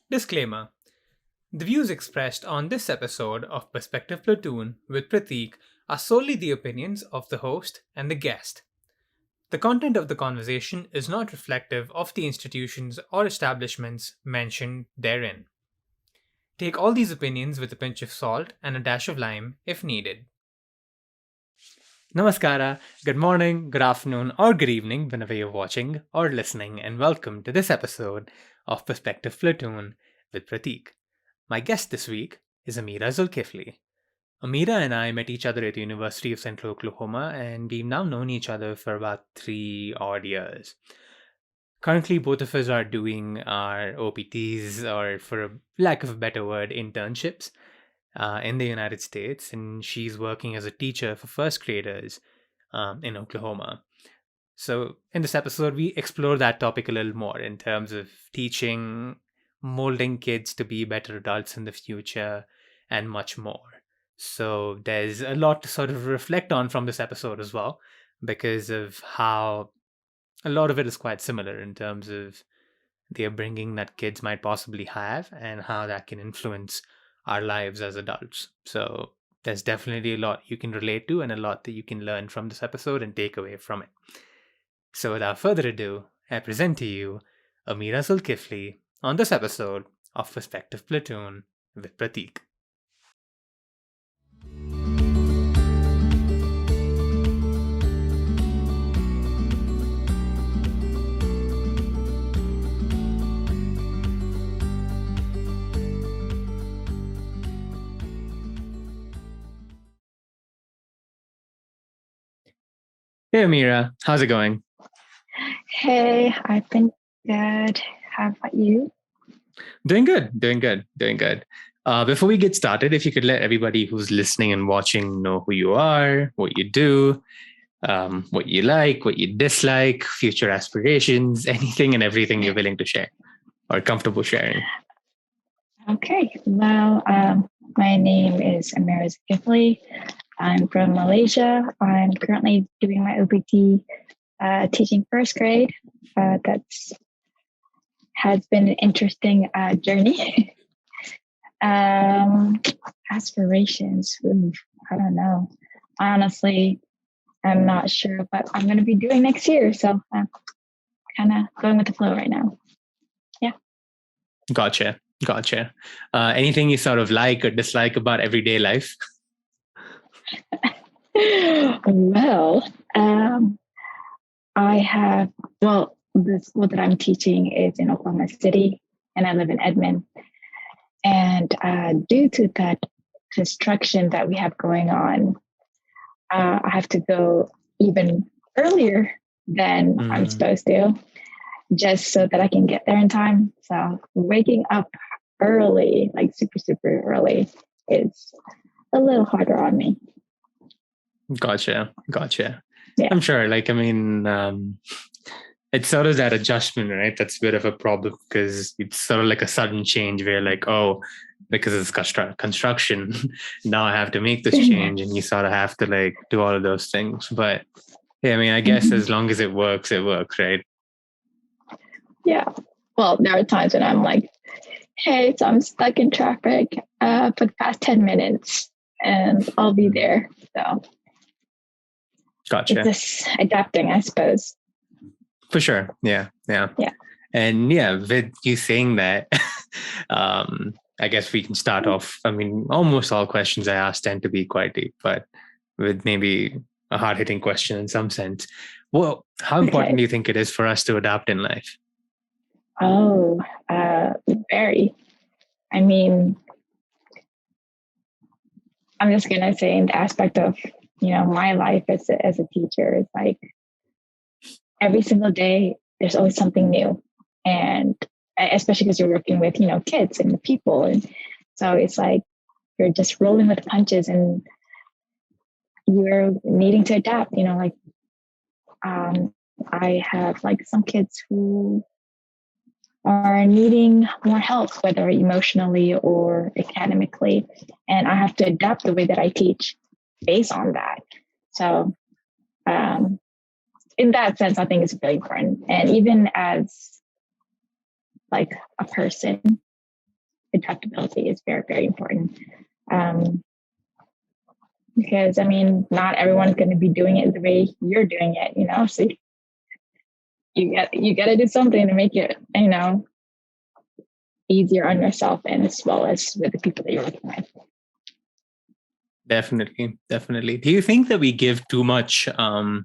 Disclaimer: the views expressed on this episode of Perspective Platoon with Prateek are solely the opinions of the host and the guest. The content of the conversation is not reflective of the institutions or establishments mentioned therein. Take all these opinions with a pinch of salt and a dash of lime if needed. Namaskara, good morning, good afternoon, or good evening whenever you're watching or listening, and welcome to this episode of Perspective Platoon with Prateek. My guest this week is Amirah Zulkifli. Amirah and I met each other at the University of Central Oklahoma, and we've now known each other for about 3 odd years. Currently, both of us are doing our OPTs, or for a lack of a better word, internships in the United States, and she's working as a teacher for first graders in Oklahoma. So, in this episode, we explore that topic a little more in terms of teaching, molding kids to be better adults in the future, and much more. So, there's a lot to sort of reflect on from this episode as well, because of how a lot of it is quite similar in terms of the upbringing that kids might possibly have and how that can influence our lives as adults. So, there's definitely a lot you can relate to and a lot that you can learn from this episode and take away from it. So, without further ado, I present to you Amirah Zulkifli on this episode of Perspective Platoon with Prateek. Hey, Amirah, how's it going? Hey, I've been good. How about you? Doing good. Before we get started, if you could let everybody who's listening and watching know who you are, what you do, what you like, what you dislike, future aspirations, anything and everything you're willing to share or comfortable sharing. Okay, well, my name is Amirah Zulkifli. I'm from Malaysia. I'm currently doing my OPT teaching first grade. That's has been an interesting journey. Aspirations, I don't know. I honestly am not sure what I'm going to be doing next year. So I'm kind of going with the flow right now. Yeah. Gotcha. Anything you sort of like or dislike about everyday life? Well, I have, the school that I'm teaching is in Oklahoma City, and I live in Edmond. And due to that construction that we have going on, I have to go even earlier than I'm supposed to, just so that I can get there in time. So waking up early, like super, super early, is a little harder on me. Gotcha. Yeah. I'm sure. It's sort of that adjustment, right? That's a bit of a problem because it's sort of like a sudden change where, like, oh, because it's construction, now I have to make this change, and you sort of have to like do all of those things. But yeah, I mean, I guess as long as it works, right? Yeah. Well, there are times when I'm like, hey, so I'm stuck in traffic for the past 10 minutes and I'll be there. So Gotcha. It's just adapting, I suppose. For sure. Yeah. And yeah, with you saying that, I guess we can start off. I mean, almost all questions I ask tend to be quite deep, but with maybe a hard-hitting question in some sense. Well, how important do you think it is for us to adapt in life? Oh, very. I mean, I'm just going to say in the aspect of, my life as a teacher, it's like every single day, there's always something new. And especially because you're working with, kids and the people. And so it's like you're just rolling with the punches and you're needing to adapt, I have like some kids who are needing more help, whether emotionally or academically. And I have to adapt the way that I teach based on that. So in that sense, I think it's really important. And even as like a person, adaptability is very, very important. Because I mean, not everyone's going to be doing it the way you're doing it, So you got to do something to make it, easier on yourself and as well as with the people that you're working with. Definitely. Do you think that we give too much, I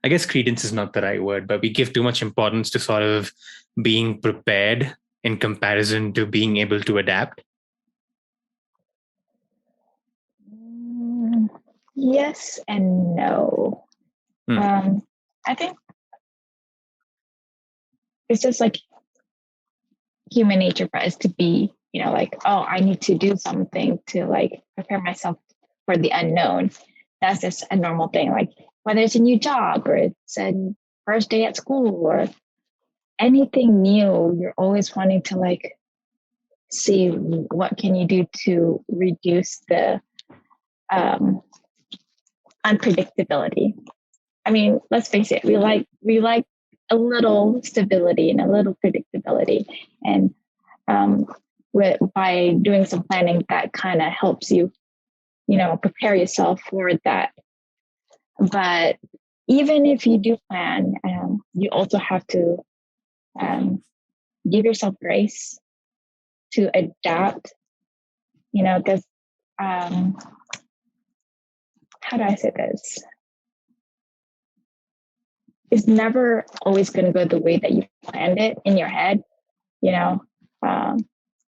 guess credence is not the right word, but we give too much importance to sort of being prepared in comparison to being able to adapt? Yes and no. I think it's just like human nature for us to be, like, oh, I need to do something to like prepare myself for the unknown. That's just a normal thing. Like whether it's a new job or it's a first day at school or anything new, you're always wanting to like see what can you do to reduce the unpredictability. I mean, let's face it, we like a little stability and a little predictability. And by doing some planning, that kind of helps you, prepare yourself for that. But even if you do plan, you also have to give yourself grace to adapt, because how do I say this? It's never always going to go the way that you planned it in your head,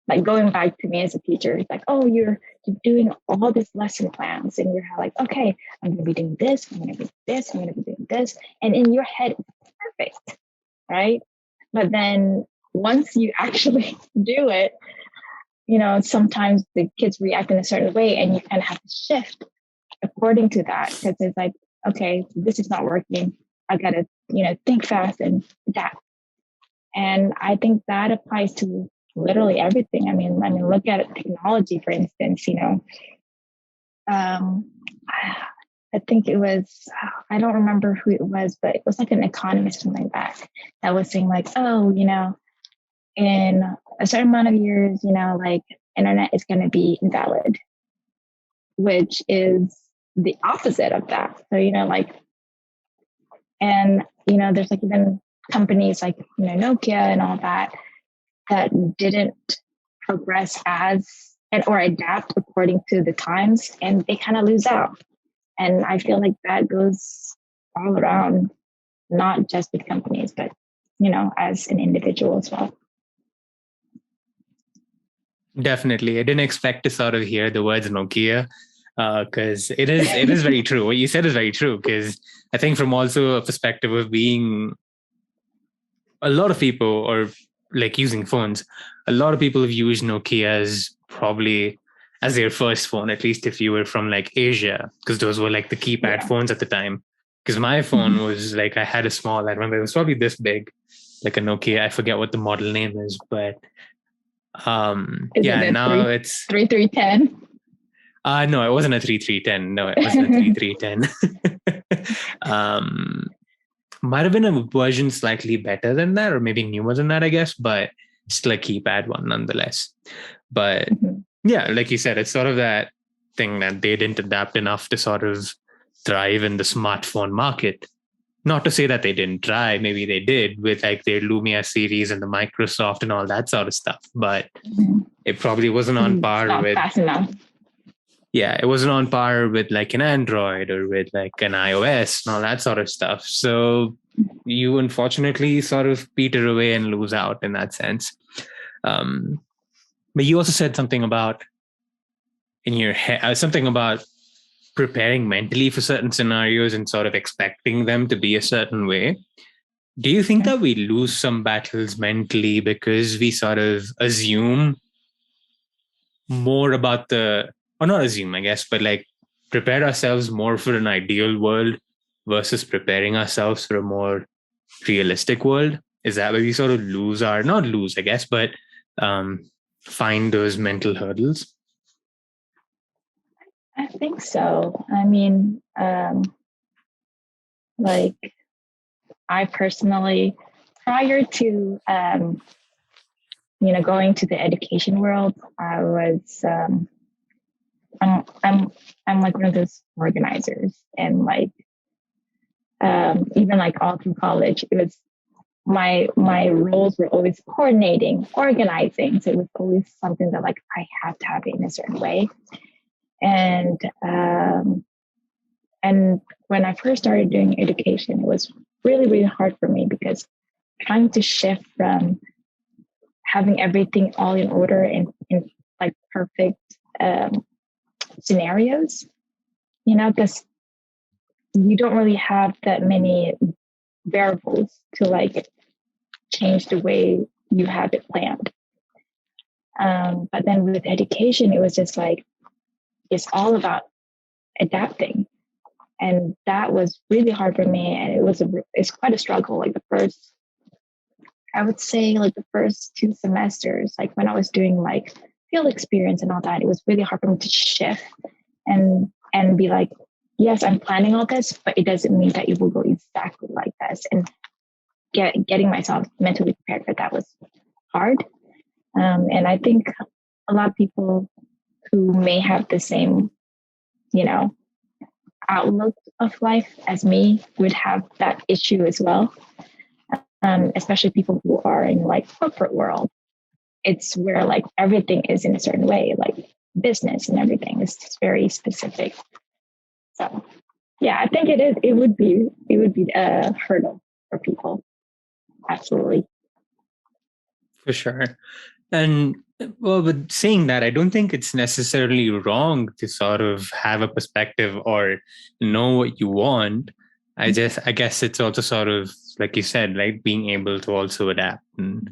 like going back to me as a teacher, it's like, oh, you're doing all these lesson plans and you're like, okay, I'm going to be doing this, I'm going to be this, I'm going to be doing this. And in your head, it's perfect, right? But then once you actually do it, sometimes the kids react in a certain way and you kind of have to shift according to that because it's like, okay, this is not working. I got to, think fast and adapt. And I think that applies to literally everything. I mean, look at technology, for instance, I think it was, I don't remember who it was, but it was like an economist or something like that was saying like, oh, in a certain amount of years, like internet is going to be invalid, which is the opposite of that. So, and, there's like even companies like, Nokia and all that didn't progress or adapt according to the times, and they kind of lose out. And I feel like that goes all around, not just with companies, but as an individual as well. Definitely, I didn't expect to sort of hear the words Nokia, because it is very true. What you said is very true. Because I think from also a perspective of being a lot of people or like using phones, a lot of people have used Nokias probably as their first phone, at least if you were from like Asia, because those were like the keypad phones at the time. Because my phone was like, I had a small, I remember it was probably this big, like a Nokia. I forget what the model name is, but now it's 3310. No, it wasn't a 3310. No, it wasn't a 3310. Might have been a version slightly better than that, or maybe newer than that, I guess, but still a keypad one nonetheless. But yeah, like you said, it's sort of that thing that they didn't adapt enough to sort of thrive in the smartphone market. Not to say that they didn't try, maybe they did with like their Lumia series and the Microsoft and all that sort of stuff, but it probably wasn't on par with. Fast enough. Yeah, it wasn't on par with like an Android or with like an iOS and all that sort of stuff. So you unfortunately sort of peter away and lose out in that sense. But you also said something about in your head, something about preparing mentally for certain scenarios and sort of expecting them to be a certain way. Do you think that we lose some battles mentally because we sort of assume more about or not assume, I guess, but like prepare ourselves more for an ideal world versus preparing ourselves for a more realistic world? Is that where we sort of not lose, I guess, but find those mental hurdles? I think so. I mean, like I personally, prior to going to the education world, I was, I'm like one of those organizers, and like, even like all through college, it was my roles were always coordinating, organizing. So it was always something that like I had to have it in a certain way. And when I first started doing education, it was really, really hard for me because trying to shift from having everything all in order in like perfect scenarios, because you don't really have that many variables to like change the way you have it planned. But then with education, it was just like, it's all about adapting. And that was really hard for me. And it's quite a struggle. Like I would say like the first 2 semesters, like when I was doing like field experience and all that, it was really hard for me to shift and be like, yes, I'm planning all this, but it doesn't mean that it will go exactly like this. And getting myself mentally prepared for that was hard. And I think a lot of people who may have the same, outlook of life as me would have that issue as well. Especially people who are in like corporate world. It's where like everything is in a certain way, like business and everything is just very specific. So yeah, I think it would be a hurdle for people. Absolutely. For sure. And well, with saying that, I don't think it's necessarily wrong to sort of have a perspective or know what you want. I guess it's also sort of, like you said, like being able to also adapt and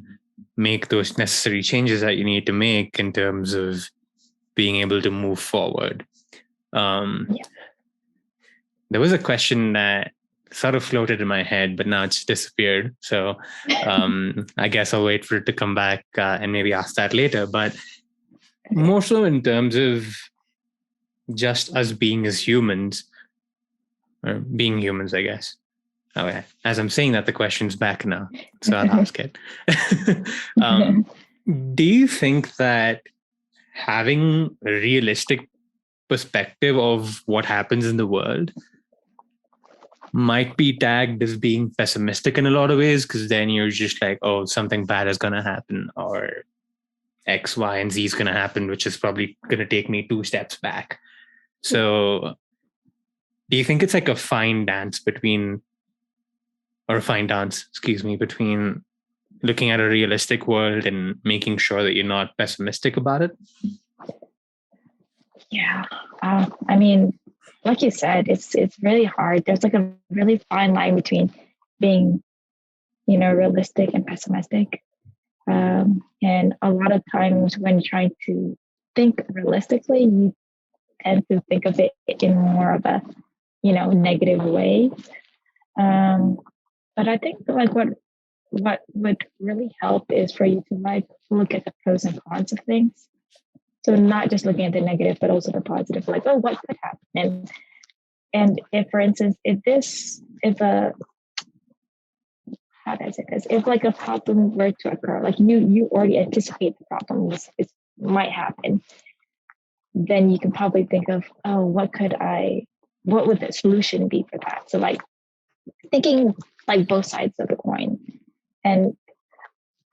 make those necessary changes that you need to make in terms of being able to move forward. There was a question that sort of floated in my head, but now it's disappeared. So I guess I'll wait for it to come back and maybe ask that later. But more so in terms of just us being as humans, or being humans, I guess. Okay. As I'm saying that, the question's back now, so I'll ask it. Do you think that having a realistic perspective of what happens in the world might be tagged as being pessimistic in a lot of ways, because then you're just like, oh, something bad is going to happen, or X, Y, and Z is going to happen, which is probably going to take me 2 steps back. So do you think it's like a fine dance between looking at a realistic world and making sure that you're not pessimistic about it? Yeah. I mean, like you said, it's really hard. There's like a really fine line between being, realistic and pessimistic. And a lot of times when trying to think realistically, you tend to think of it in more of a, negative way. But I think like what would really help is for you to like look at the pros and cons of things. So not just looking at the negative, but also the positive, like, oh, what could happen? And if, for instance, how do I say this? If like a problem were to occur, like you already anticipate the problem might happen, then you can probably think of, oh, what would the solution be for that? So like thinking like both sides of the coin. And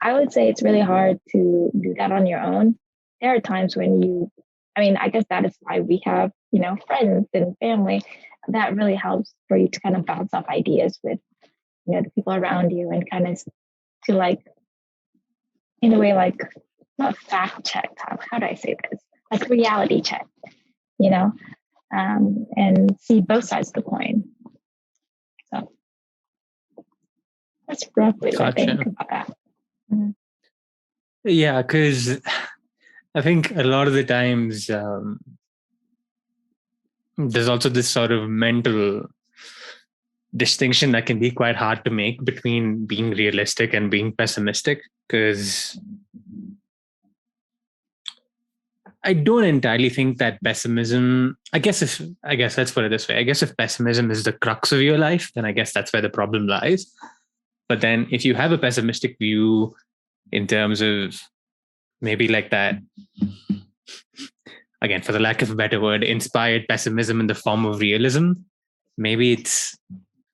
I would say it's really hard to do that on your own. There are times when I guess that is why we have, friends and family. That really helps for you to kind of bounce off ideas with, the people around you, and kind of to like, in a way, like not fact check. How do I say this? Like reality check, and see both sides of the coin. So that's roughly what I think about that. Mm-hmm. Yeah, because I think a lot of the times there's also this sort of mental distinction that can be quite hard to make between being realistic and being pessimistic, because I don't entirely think that pessimism, I guess let's put it this way. I guess if pessimism is the crux of your life, then I guess that's where the problem lies. But then if you have a pessimistic view in terms of maybe like that, again, for the lack of a better word, inspired pessimism in the form of realism. Maybe it's,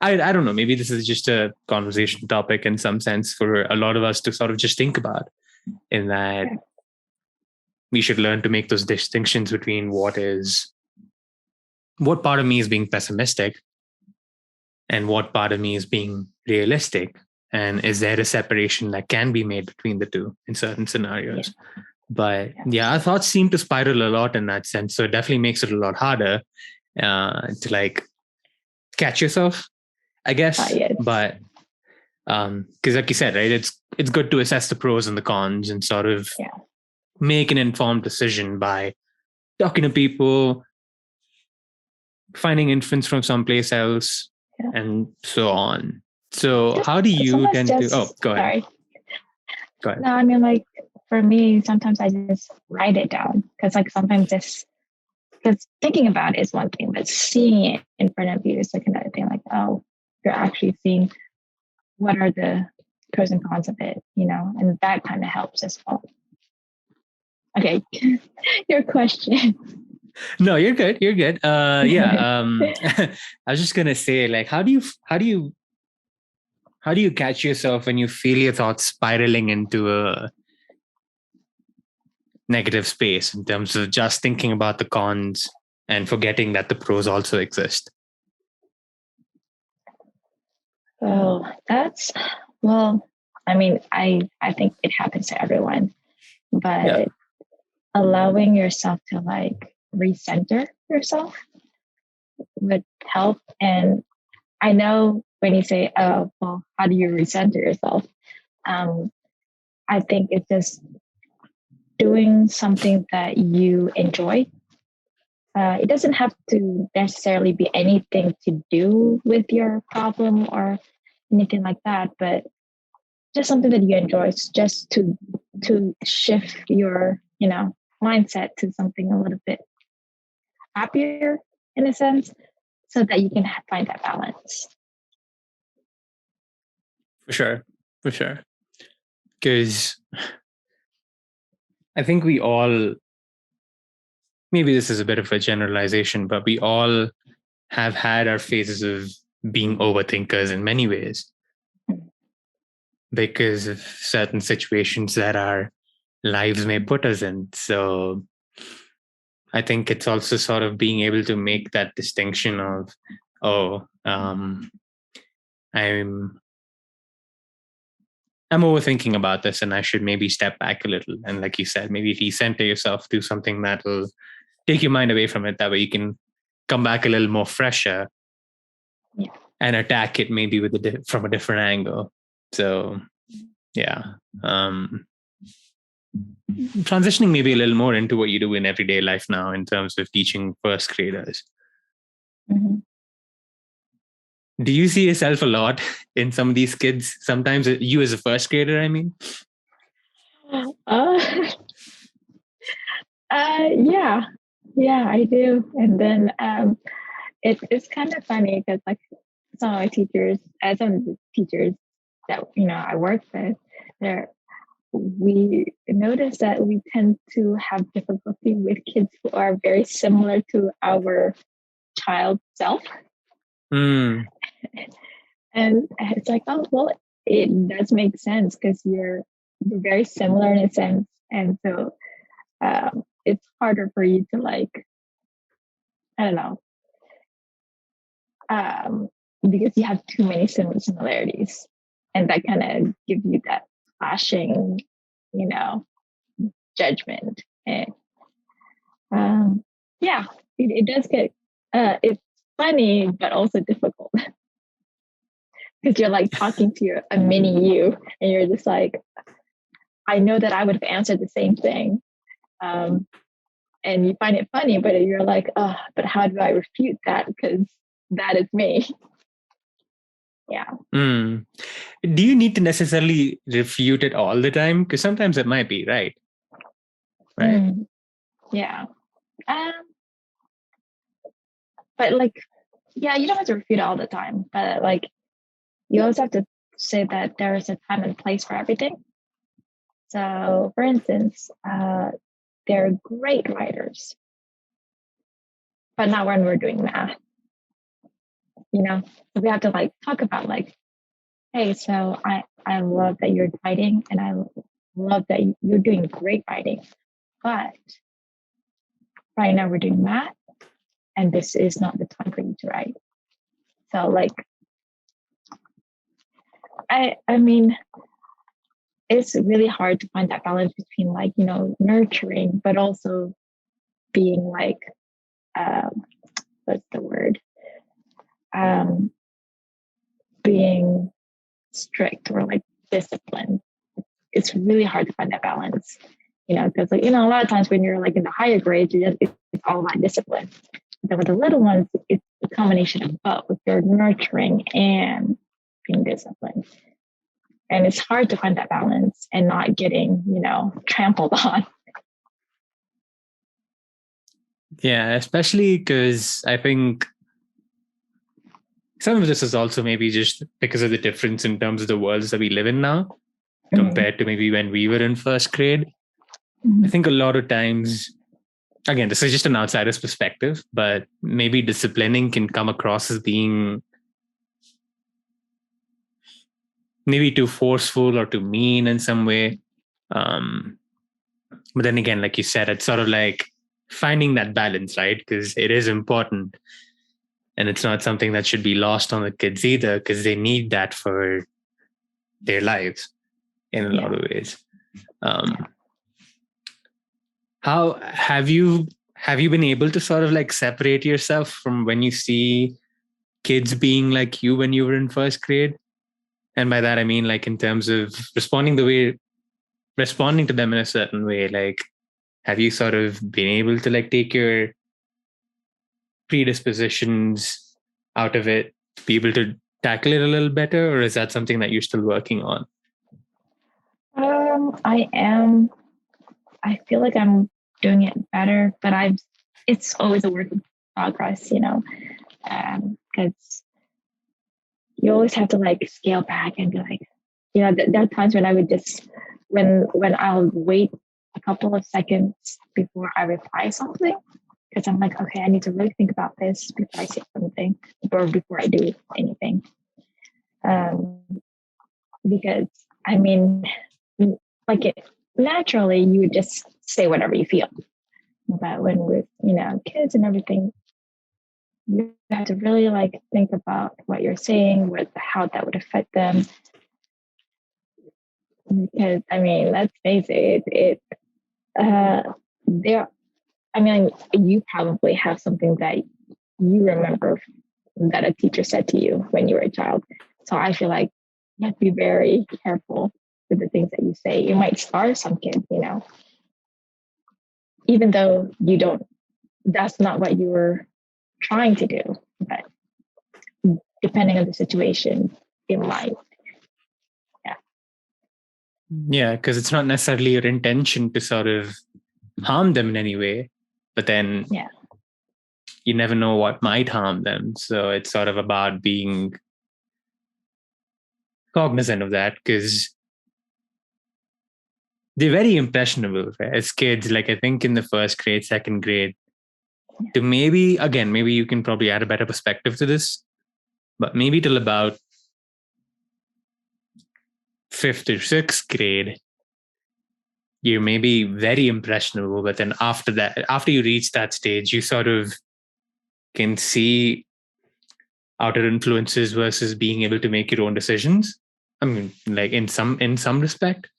I don't know, maybe this is just a conversation topic in some sense for a lot of us to sort of just think about, in that we should learn to make those distinctions between what part of me is being pessimistic and what part of me is being realistic. And is there a separation that can be made between the two in certain scenarios? But yeah, our thoughts seem to spiral a lot in that sense. So it definitely makes it a lot harder to like catch yourself, I guess. Yes. But because like you said, right, it's good to assess the pros and the cons and sort of make an informed decision by talking to people, finding influence from someplace else, and so on. So how do you tend to? Oh, go ahead. Sorry. Go ahead. No, I mean, like for me, sometimes I just write it down because, like, sometimes because thinking about it is one thing, but seeing it in front of you is like another thing. Like, oh, you're actually seeing what are the pros and cons of it, and that kind of helps as well. Okay, your question. No, you're good. You're good. Yeah. I was just gonna say, like, how do you catch yourself when you feel your thoughts spiraling into a negative space in terms of just thinking about the cons and forgetting that the pros also exist? Oh, I mean, I think it happens to everyone, but allowing yourself to like recenter yourself would help. And I know when you say, oh, well, how do you recenter yourself? I think it's just doing something that you enjoy. It doesn't have to necessarily be anything to do with your problem or anything like that, but just something that you enjoy, just to shift your mindset to something a little bit happier in a sense, so that you can find that balance. For sure. Because I think we all, maybe this is a bit of a generalization, but we all have had our phases of being overthinkers in many ways because of certain situations that our lives may put us in. So I think it's also sort of being able to make that distinction of, I'm overthinking about this and I should maybe step back a little. And like you said, maybe recenter yourself, do something that will take your mind away from it. That way you can come back a little more fresher and attack it maybe with from a different angle. So yeah. Transitioning maybe a little more into what you do in everyday life now in terms of teaching first graders. Mm-hmm. Do you see yourself a lot in some of these kids? Sometimes you as a first grader, I mean? Yeah, I do. And then it's kind of funny because like some of my teachers, some of the teachers that I work with, we notice that we tend to have difficulty with kids who are very similar to our child self. Mm. And it's like, oh, well, it does make sense because you're very similar in a sense. And so it's harder for you to like, I don't know, because you have too many similarities. And that kind of gives you that flashing, judgment. And yeah, it does get, it's funny, but also difficult. Because you're like talking to a mini you, and you're just like, I know that I would have answered the same thing. And you find it funny, but you're like, oh, but how do I refute that? Because that is me. Yeah. Mm. Do you need to necessarily refute it all the time? Because sometimes it might be, right? Right. Yeah. But like, yeah, you don't have to refute it all the time. But like, you always have to say that there is a time and place for everything. So, for instance, they're great writers, but not when we're doing math. So we have to like talk about like, hey, so I love that you're writing, and I love that you're doing great writing, but right now we're doing math, and this is not the time for you to write. So like, I mean, it's really hard to find that balance between like, nurturing, but also being like, what's the word? Being strict or like disciplined. It's really hard to find that balance, because like, a lot of times when you're like in the higher grades, it's all about discipline. But then with the little ones, it's a combination of both. You're nurturing and being disciplined. And it's hard to find that balance and not getting, trampled on. Yeah, especially because I think some of this is also maybe just because of the difference in terms of the worlds that we live in now compared to maybe when we were in first grade. I think a lot of times, again, this is just an outsider's perspective, but maybe disciplining can come across as being maybe too forceful or too mean in some way. But then again, like you said, it's sort of like finding that balance, right? Because it is important. And it's not something that should be lost on the kids either, because they need that for their lives in a lot of ways. How have you been able to sort of like separate yourself from when you see kids being like you when you were in first grade? And by that I mean like in terms of responding to them in a certain way. Like, have you sort of been able to like take your predispositions out of it, be able to tackle it a little better, or is that something that you're still working on? I am. I feel like I'm doing it better, but it's always a work in progress, because you always have to like scale back and be like, there are times when I would just, when I'll wait a couple of seconds before I reply something, because I'm like, okay, I need to really think about this before I say something or before I do anything. Because I mean, like naturally you would just say whatever you feel. But when with, kids and everything, you have to really like think about what you're saying, how that would affect them. Because I mean, let's face it, there. I mean, you probably have something that you remember that a teacher said to you when you were a child. So I feel like you have to be very careful with the things that you say. You might scar some kids, even though you don't. That's not what you were trying to do, but depending on the situation, it might. Yeah, because it's not necessarily your intention to sort of harm them in any way, but then you never know what might harm them. So it's sort of about being cognizant of that, because they're very impressionable, right? As kids. Like I think in the first grade, second grade, to maybe you can probably add a better perspective to this, but maybe till about fifth or sixth grade, you're maybe very impressionable. But then after that, after you reach that stage, you sort of can see outer influences versus being able to make your own decisions. I mean, like in some respect.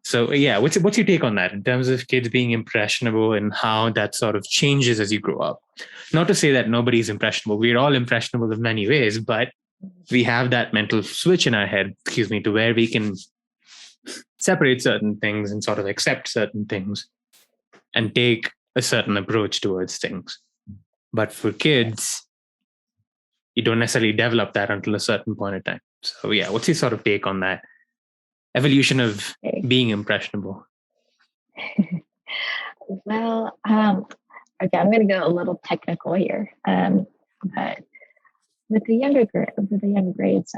So yeah, what's your take on that in terms of kids being impressionable and how that sort of changes as you grow up? Not to say that nobody's impressionable. We're all impressionable in many ways, but we have that mental switch in our head, to where we can separate certain things and sort of accept certain things and take a certain approach towards things. But for kids, you don't necessarily develop that until a certain point in time. So yeah, what's your sort of take on that evolution of being impressionable? Well, okay, I'm going to go a little technical here, but with the younger grades,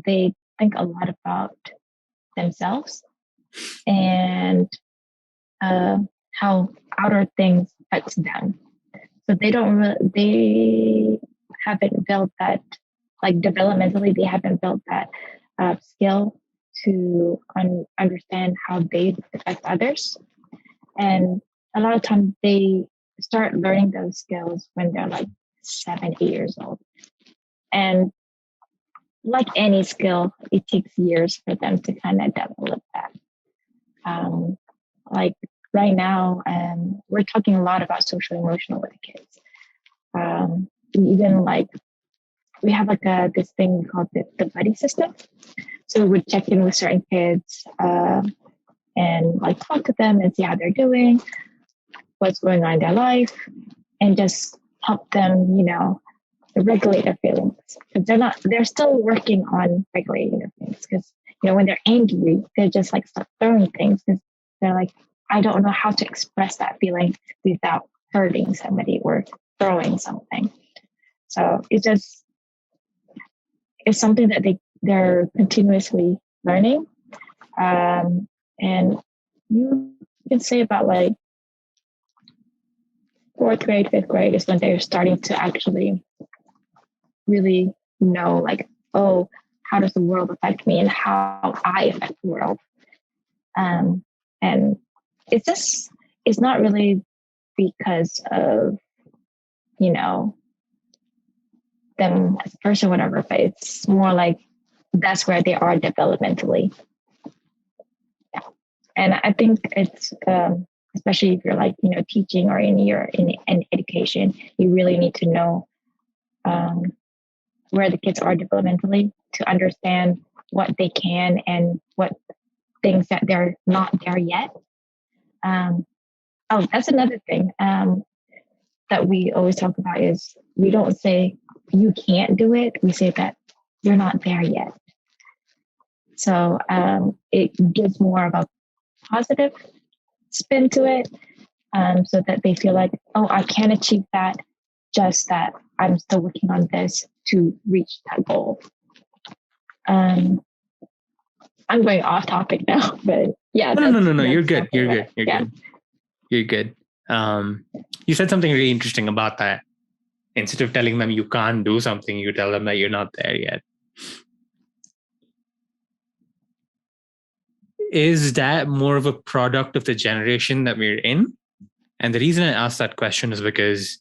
they think a lot about themselves and how outer things affect them. So they haven't built that, like developmentally, they haven't built that skill to understand how they affect others. And a lot of times they start learning those skills when they're like 7, 8 years old. And like any skill, it takes years for them to kind of develop that. Like right now, we're talking a lot about social emotional with the kids. Even like we have like this thing called the buddy system. So we would check in with certain kids and like talk to them and see how they're doing, what's going on in their life, and just help them, regulate their feelings. Because they're still working on regulating their feelings. Because, when they're angry, they just like start throwing things because they're like, I don't know how to express that feeling without hurting somebody or throwing something. So it's something that they're continuously learning. And you can say about like 4th grade, 5th grade is when they're starting to actually really know like, oh, how does the world affect me and how I affect the world. And it's not really because of, them as a person, whatever, but it's more like that's where they are developmentally. Yeah. And I think it's, especially if you're like, teaching or in education, you really need to know where the kids are developmentally to understand what they can and what things that they're not there yet. That's another thing that we always talk about is we don't say you can't do it. We say that you're not there yet. So it gives more of a positive spin to it so that they feel like, oh, I can achieve that, just that I'm still working on this to reach that goal. I'm going off topic now, but yeah. No. You're good. You're good. You said something really interesting about that. Instead of telling them you can't do something, you tell them that you're not there yet. Is that more of a product of the generation that we're in? And the reason I asked that question is because,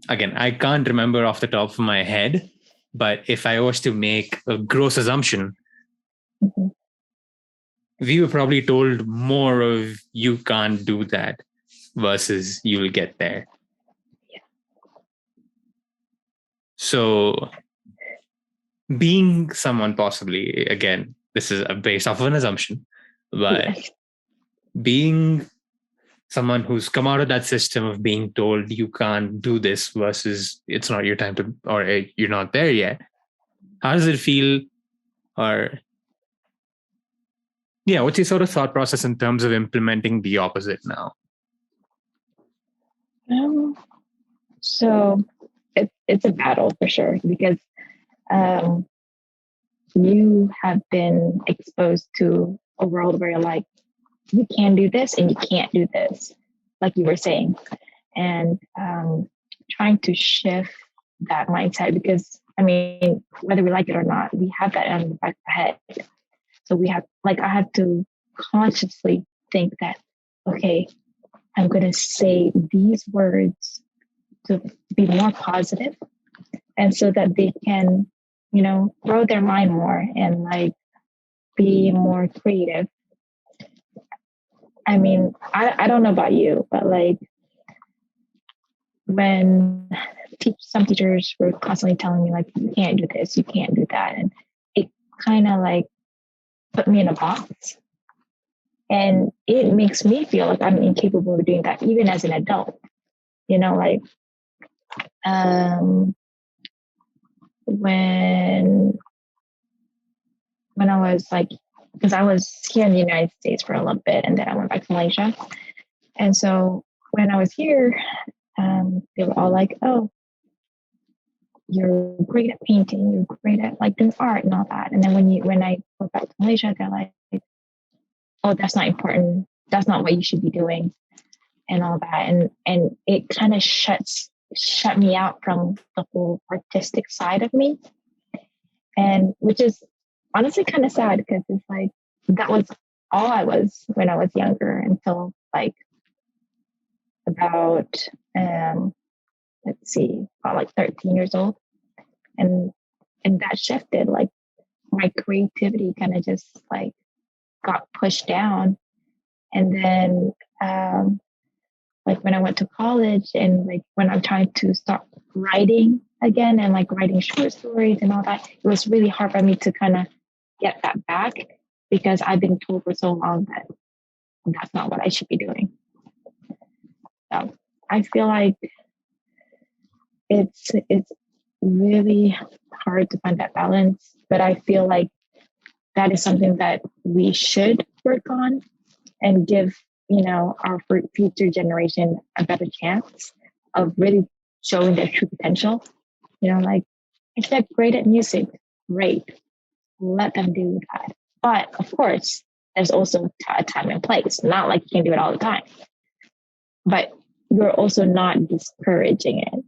again, I can't remember off the top of my head, but if I was to make a gross assumption, we were probably told more of you can't do that versus you'll get there. Yeah. So being someone possibly, again, this is based off of an assumption, but being someone who's come out of that system of being told you can't do this versus it's not your time to, or you're not there yet. How does it feel? Or yeah, what's your sort of thought process in terms of implementing the opposite now? So it's a battle for sure because you have been exposed to a world where you're like, you can do this and you can't do this, like you were saying. And trying to shift that mindset because, I mean, whether we like it or not, we have that in the back of our head. So we have, like, I have to consciously think that, okay, I'm going to say these words to be more positive and so that they can, grow their mind more and like be more creative. I mean, I don't know about you, but like when some teachers were constantly telling me like, you can't do this, you can't do that. And it kind of like put me in a box. And it makes me feel like I'm incapable of doing that, even as an adult. Like when I was like, because I was here in the United States for a little bit and then I went back to Malaysia. And so when I was here, they were all like, oh, you're great at painting, you're great at like doing art and all that. And then when I go back to Malaysia, they're like, oh, that's not important. That's not what you should be doing, and all that. And it kind of shut me out from the whole artistic side of me, and which is honestly kind of sad because it's like that was all I was when I was younger until like about let's see, about like 13 years old, and that shifted. Like my creativity kind of just like got pushed down, and then like when I went to college and like when I'm trying to start writing again and like writing short stories and all that, it was really hard for me to kind of get that back because I've been told for so long that that's not what I should be doing. So I feel like it's really hard to find that balance, but I feel like that is something that we should work on and give, you know, our future generation a better chance of really showing their true potential. You know, like if they're great at music, great, let them do that. But of course, there's also a time and place. Not like you can do it all the time, but you're also not discouraging it.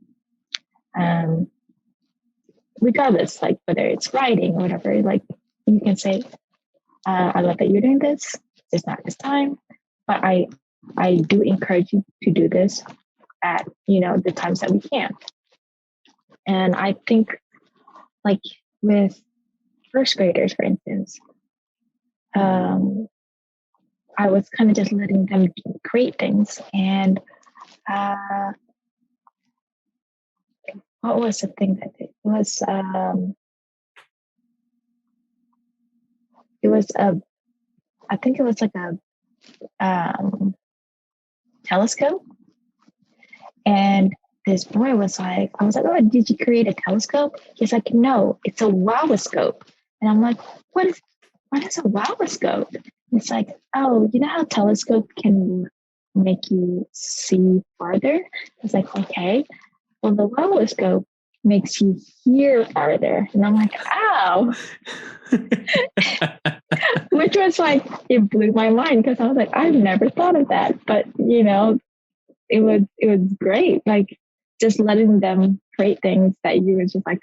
Regardless, like whether it's writing or whatever, like you can say, I love that you're doing this. It's not this time, but I do encourage you to do this at, you know, the times that we can. And I think like with first graders, for instance, I was kind of just letting them create things. And what was the thing that it was? I think it was like a telescope. And this boy was like, I was like, oh, did you create a telescope? He's like, no, it's a wowoscope. And I'm like, what is a wowoscope? It's like, oh, you know how telescope can make you see farther? It's like, okay, well, the wowoscope makes you hear farther. And I'm like, ow. Which was like, it blew my mind because I was like, I've never thought of that. But, you know, it was great. Like just letting them create things that you were just like,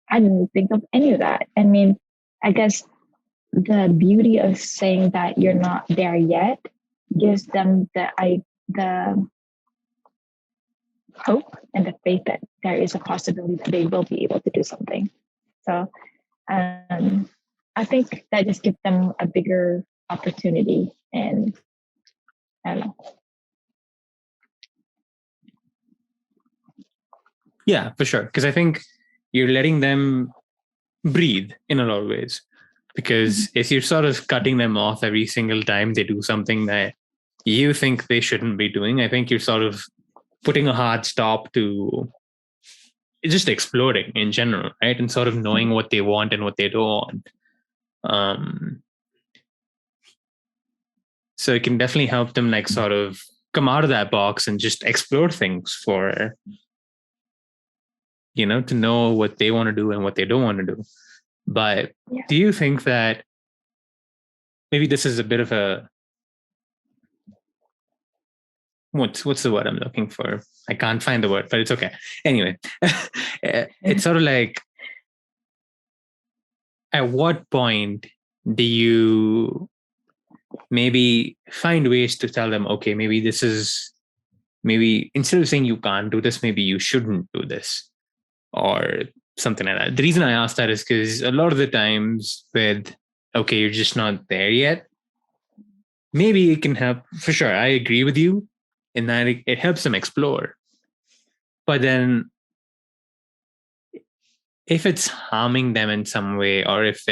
I didn't think of any of that. I mean, I guess the beauty of saying that you're not there yet gives them the hope and the faith that there is a possibility that they will be able to do something. So I think that just gives them a bigger opportunity, and I don't know. Yeah, for sure. Because I think you're letting them breathe in a lot of ways. Because if you're sort of cutting them off every single time they do something that you think they shouldn't be doing, I think you're sort of putting a hard stop to just exploring in general, right? And sort of knowing what they want and what they don't want. So it can definitely help them like sort of come out of that box and just explore things for, you know, to know what they want to do and what they don't want to do. But do you think that maybe this is a bit of a, what's the word I'm looking for? I can't find the word, but it's okay. Anyway, it's sort of like, at what point do you maybe find ways to tell them, okay, maybe this is, maybe instead of saying you can't do this, maybe you shouldn't do this or something like that. The reason I ask that is because a lot of the times with, okay, you're just not there yet, maybe it can help. For sure, I agree with you in that it helps them explore. But then if it's harming them in some way, or if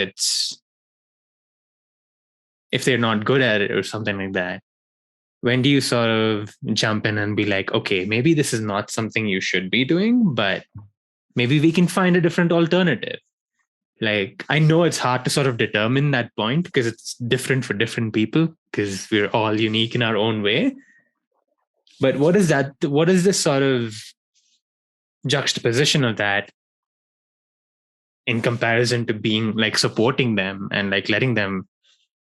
they're not good at it or something like that, when do you sort of jump in and be like, okay, maybe this is not something you should be doing, but maybe we can find a different alternative? Like, I know it's hard to sort of determine that point because it's different for different people because we're all unique in our own way. But what is this sort of juxtaposition of that in comparison to being like supporting them and like letting them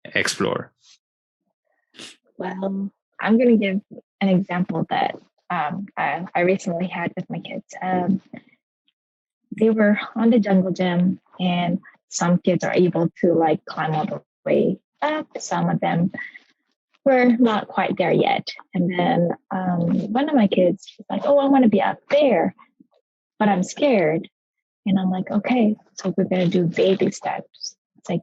explore? Well, I'm going to give an example that I recently had with my kids. They were on the jungle gym, and some kids are able to like climb all the way up. Some of them were not quite there yet. And then one of my kids was like, "Oh, I want to be up there, but I'm scared." And I'm like, "Okay, so we're going to do baby steps." It's like,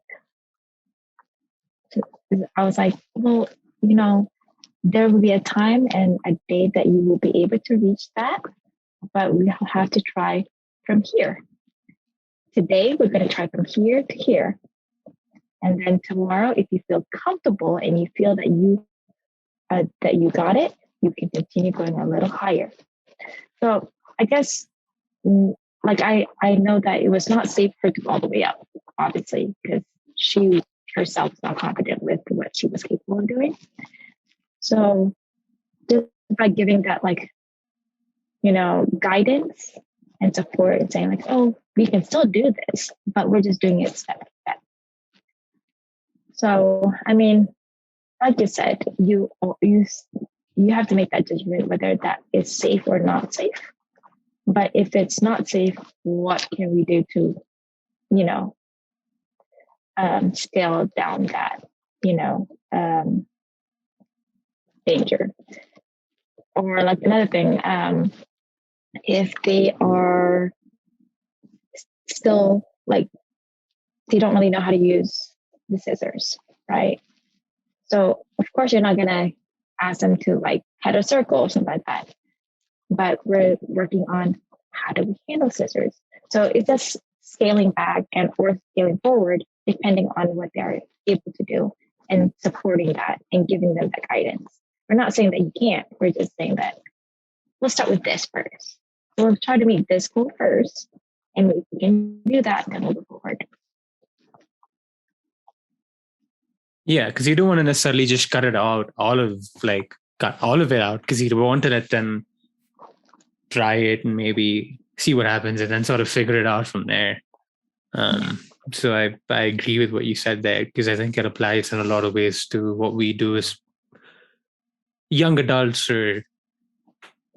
I was like, "Well, you know, there will be a time and a day that you will be able to reach that, but we have to try from here. Today, we're going to try from here to here. And then tomorrow, if you feel comfortable and you feel that you got it, you can continue going a little higher." So I guess, like I know that it was not safe for her to go all the way up, obviously, because she herself was not confident with what she was capable of doing. So just by giving that, like, guidance and support and saying like, "Oh, we can still do this, but we're just doing it step by step." So, I mean, like you said, you have to make that judgment whether that is safe or not safe. But if it's not safe, what can we do to, scale down that, danger? Or like another thing, if they are still like, they don't really know how to use the scissors, right? So of course you're not gonna ask them to like head a circle or something like that. But we're working on how do we handle scissors. So it's just scaling back and or scaling forward depending on what they're able to do and supporting that and giving them that guidance. We're not saying that you can't. We're just saying that we'll start with this first. We'll try to meet this goal first. And if we can do that, then we'll go forward. Yeah, because you don't want to necessarily just cut it out, cut all of it out, because you want to let them try it and maybe see what happens and then sort of figure it out from there. So I agree with what you said there, because I think it applies in a lot of ways to what we do as young adults or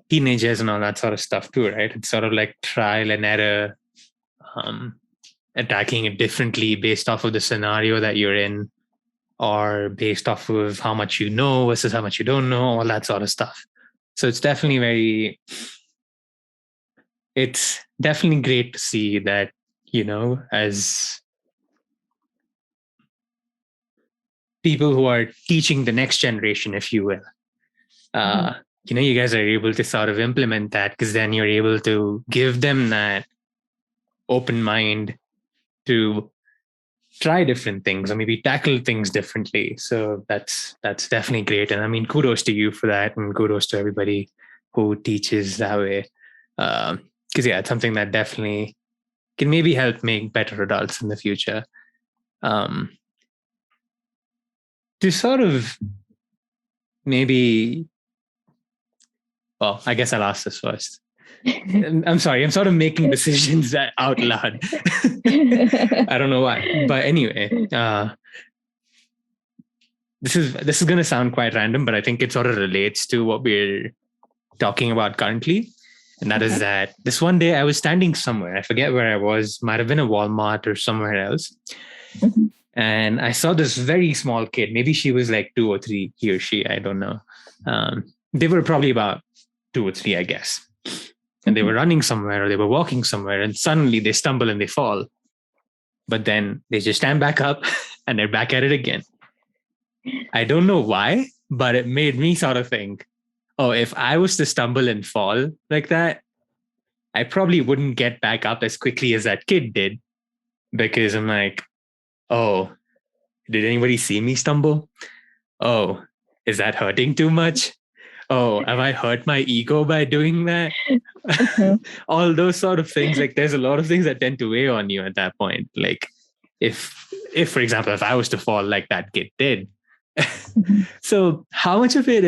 teenagers and all that sort of stuff too, right? It's sort of like trial and error, attacking it differently based off of the scenario that you're in, or based off of how much you know versus how much you don't know, all that sort of stuff. So it's definitely great to see that, as people who are teaching the next generation, if you will, you guys are able to sort of implement that, because then you're able to give them that open mind to try different things or maybe tackle things differently. So that's definitely great. And I mean, kudos to you for that, and kudos to everybody who teaches that way. Because it's something that definitely can maybe help make better adults in the future. To sort of maybe, well, I guess I'll ask this first. I'm sorry, I'm sort of making decisions out loud. I don't know why, but anyway, this is going to sound quite random, but I think it sort of relates to what we're talking about currently. And that is that this one day I was standing somewhere. I forget where I was, might have been a Walmart or somewhere else. And I saw this very small kid. Maybe she was like 2 or 3, he or she, I don't know. They were probably about 2 or 3, I guess. And they were running somewhere or they were walking somewhere, and suddenly they stumble and they fall. But then they just stand back up and they're back at it again. I don't know why, but it made me sort of think, oh, if I was to stumble and fall like that, I probably wouldn't get back up as quickly as that kid did, because I'm like, oh, did anybody see me stumble? Oh, is that hurting too much? Oh, have I hurt my ego by doing that? All those sort of things. Like, there's a lot of things that tend to weigh on you at that point. Like, if for example, if I was to fall like that kid did. So how much of it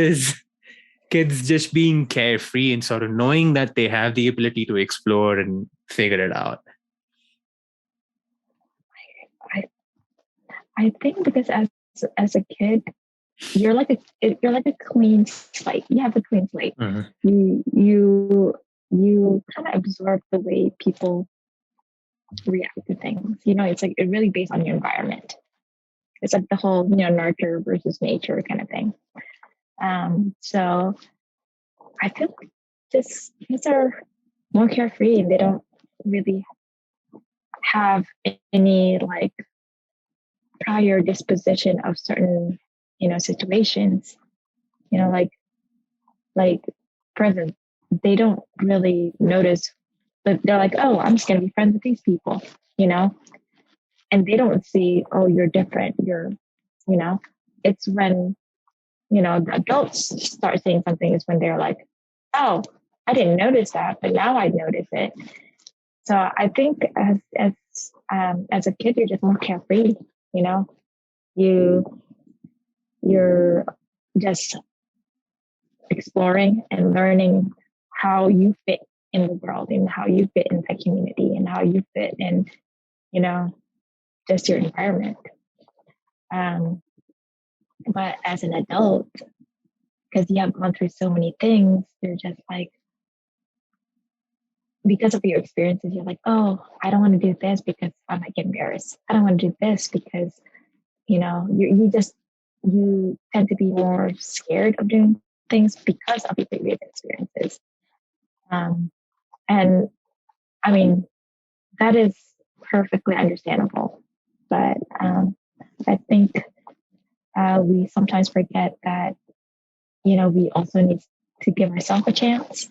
kids just being carefree and sort of knowing that they have the ability to explore and figure it out? I I think because as a kid, you're like a clean slate. You have a clean slate. Mhm. You kind of absorb the way people react to things. It's like it really based on your environment. It's like the whole nurture versus nature kind of thing. So I feel like these are more carefree and they don't really have any like prior disposition of certain situations. Like for instance, they don't really notice, but they're like, oh, I'm just gonna be friends with these people, you know, and they don't see, oh, you're different. You know, it's when the adults start saying something is when they're like, oh, I didn't notice that, but now I notice it. So I think as a kid, you're just more carefree. You know, you you're just exploring and learning how you fit in the world and how you fit in the community and how you fit in, just your environment. Um, but as an adult, because you have gone through so many things, you're just like, because of your experiences, you're like, oh, I don't want to do this because I might get embarrassed. I don't want to do this because, you tend to be more scared of doing things because of your previous experiences. Um, and I mean, that is perfectly understandable. But I think we sometimes forget that, we also need to give ourselves a chance,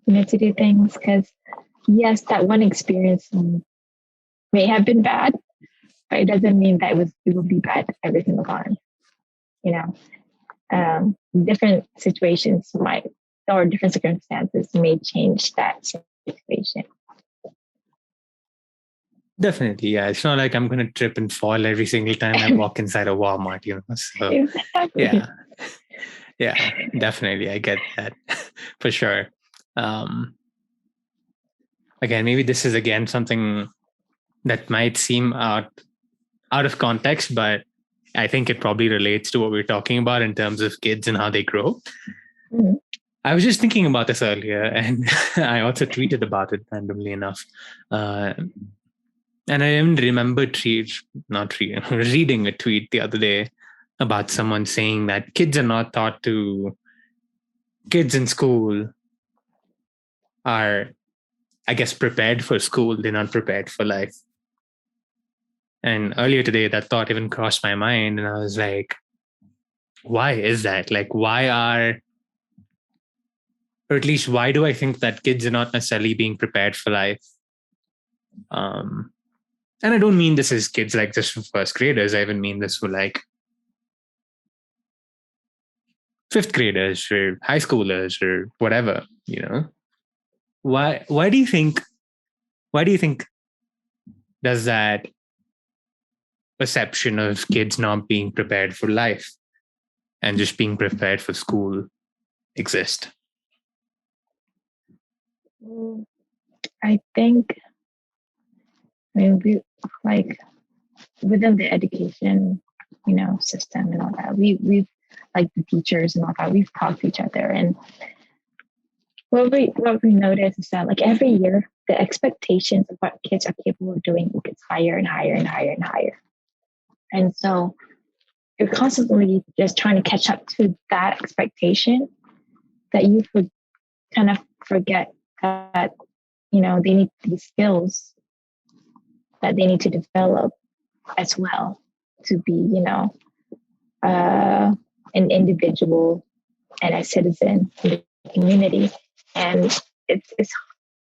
to do things. Because, yes, that one experience may have been bad, but it doesn't mean that it will be bad every single time. You know, different situations might, or different circumstances may change that situation. Definitely, yeah. It's not like I'm going to trip and fall every single time I walk inside a Walmart, So, Exactly. yeah, definitely. I get that for sure. Again, maybe this is again something that might seem out of context, but I think it probably relates to what we're talking about in terms of kids and how they grow. Mhm. I was just thinking about this earlier, and I also tweeted about it randomly enough. And I even remember reading a tweet the other day about someone saying that kids in school are, I guess, prepared for school. They're not prepared for life. And earlier today, that thought even crossed my mind. And I was like, why is that? Like, or at least why do I think that kids are not necessarily being prepared for life? And I don't mean this as kids like just for first graders. I even mean this for like fifth graders or high schoolers or whatever, Why do you think does that perception of kids not being prepared for life and just being prepared for school exist? I think, we like within the education, system and all that. We've like the teachers and all that. We've talked to each other, and what we notice is that like every year the expectations of what kids are capable of doing gets higher and higher and higher and higher, and so you're constantly just trying to catch up to that expectation that you would kind of forget that they need these skills that they need to develop as well to be an individual and a citizen in the community. And it's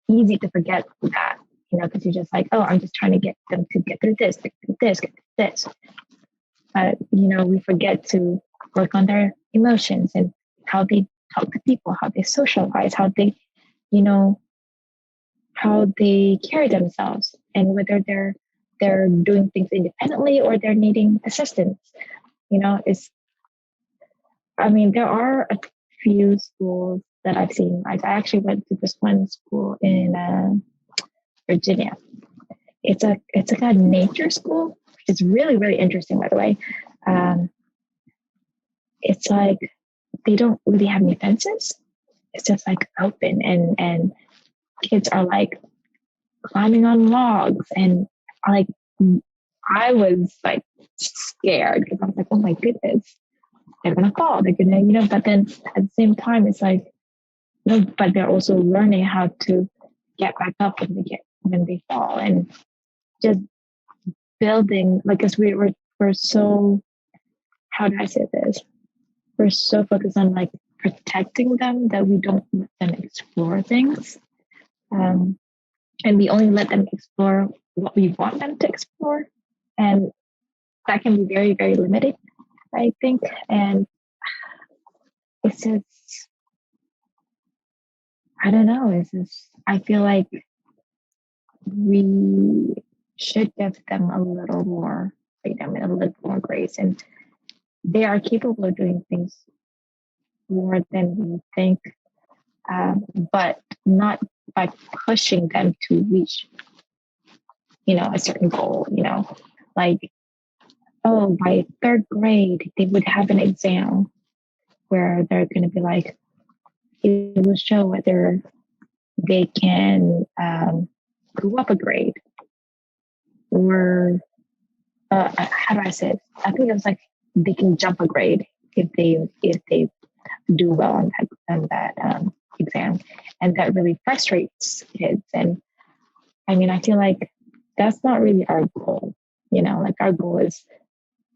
easy to forget that, because you're just like, oh, I'm just trying to get them to get through this, get through this, get through this. But, we forget to work on their emotions and how they talk to people, how they socialize, how they, how they carry themselves, and whether they're doing things independently or they're needing assistance. Is I mean, there are a few schools that I've seen. I actually went to this one school in Virginia. It's like a nature school. It's really really interesting, by the way. Um, it's like they don't really have any fences. It's just like open, and kids are like climbing on logs, and like I was like scared because I was like, oh my goodness, they're gonna fall. They're gonna, But then at the same time, it's like, but they're also learning how to get back up when they fall, and just building like, because we're so, how do I say this? We're so focused on like protecting them that we don't let them explore things, um, and we only let them explore what we want them to explore, and that can be very very limited, I think. And it's just, I don't know. It's just, I feel like we should give them a little more freedom and a little more grace. And they are capable of doing things more than we think, but not by pushing them to reach, a certain goal, like, oh, by third grade, they would have an exam where they're going to be like, it will show whether they can go up a grade, or how do I say it? I think it was like they can jump a grade if they do well on that exam, and that really frustrates kids. And I mean, I feel like that's not really our goal. Like our goal is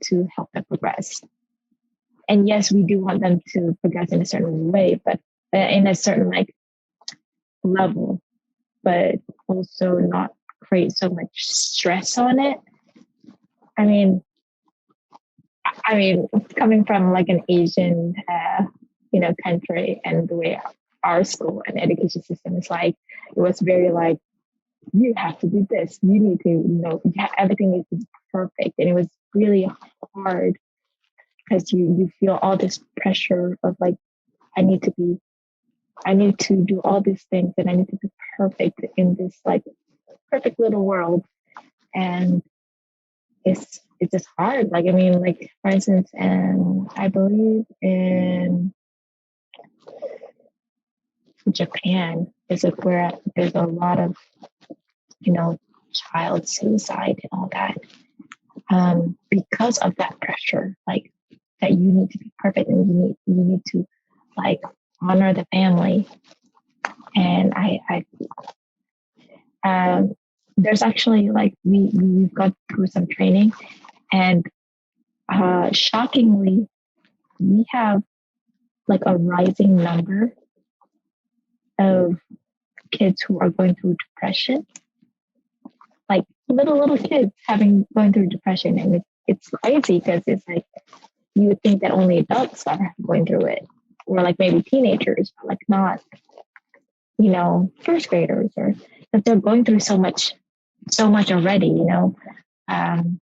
to help them progress. And yes, we do want them to progress in a certain way, but in a certain like level, but also not create so much stress on it. I mean, coming from like an Asian, country, and the way our school and education system is like, it was very like, you have to do this. You need to, everything needs to be perfect, and it was really hard because you feel all this pressure of like, I need to be, I need to do all these things, and I need to be perfect in this like perfect little world, and it's just hard. Like, I mean, like for instance, and I believe in Japan is like where there's a lot of, child suicide and all that, because of that pressure, like that you need to be perfect, and you need to like honor the family. And um, there's actually like we've got through some training, and shockingly, we have like a rising number of kids who are going through depression, like little kids going through depression. And it's crazy because it's like, you would think that only adults are going through it, or like maybe teenagers, but like not, first graders, or that they're going through so much already. Um,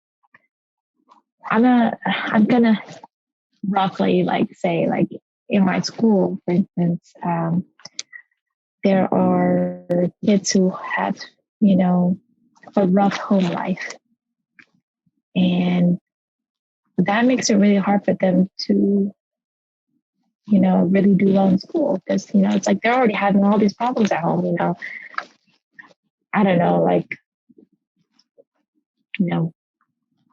I'm gonna roughly like say, like in my school, for instance, there are kids who have, a rough home life, and that makes it really hard for them to, really do well in school, because, it's like they're already having all these problems at home, I don't know, like, you know,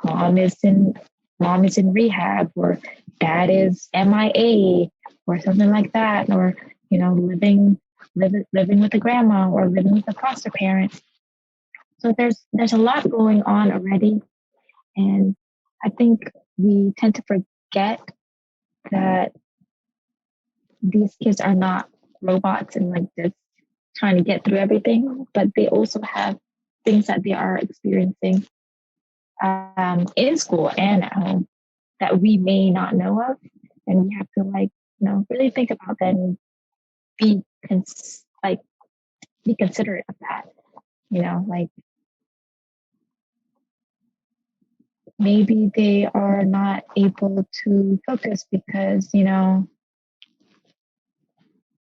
mom is in mom is in rehab, or dad is MIA, or something like that, or, living with a grandma, or living with a foster parent. So there's a lot going on already. And I think we tend to forget that these kids are not robots and like just trying to get through everything, but they also have things that they are experiencing in school and at home that we may not know of. And we have to like, really think about that, and be like be considerate of that. Like maybe they are not able to focus because,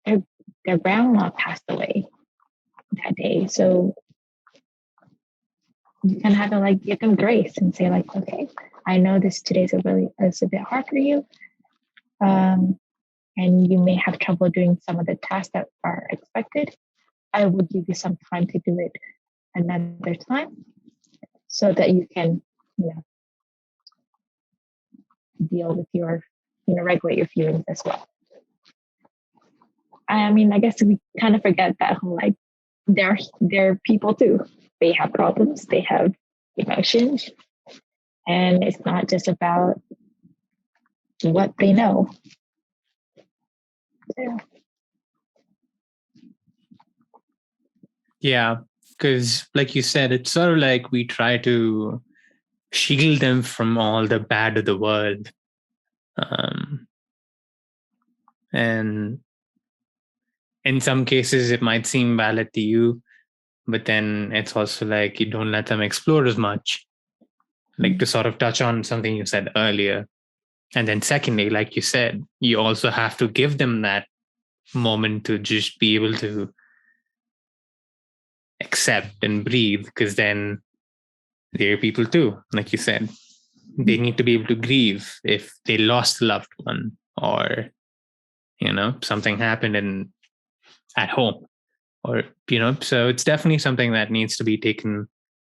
their grandma passed away that day. So you kind of have to like give them grace and say like, okay, I know today's it's a bit hard for you. And you may have trouble doing some of the tasks that are expected. I will give you some time to do it another time so that you can, deal with your, regulate your feelings as well. I mean, I guess we kind of forget that whole like they're people too. They have problems, they have emotions, and it's not just about what they know. Yeah, because like you said, it's sort of like we try to shield them from all the bad of the world. And in some cases, it might seem valid to you, but then it's also like you don't let them explore as much. Like to sort of touch on something you said earlier. And then secondly, like you said, you also have to give them that moment to just be able to accept and breathe, because then they're people too, like you said. They need to be able to grieve if they lost a loved one or, something happened at home or, so it's definitely something that needs to be taken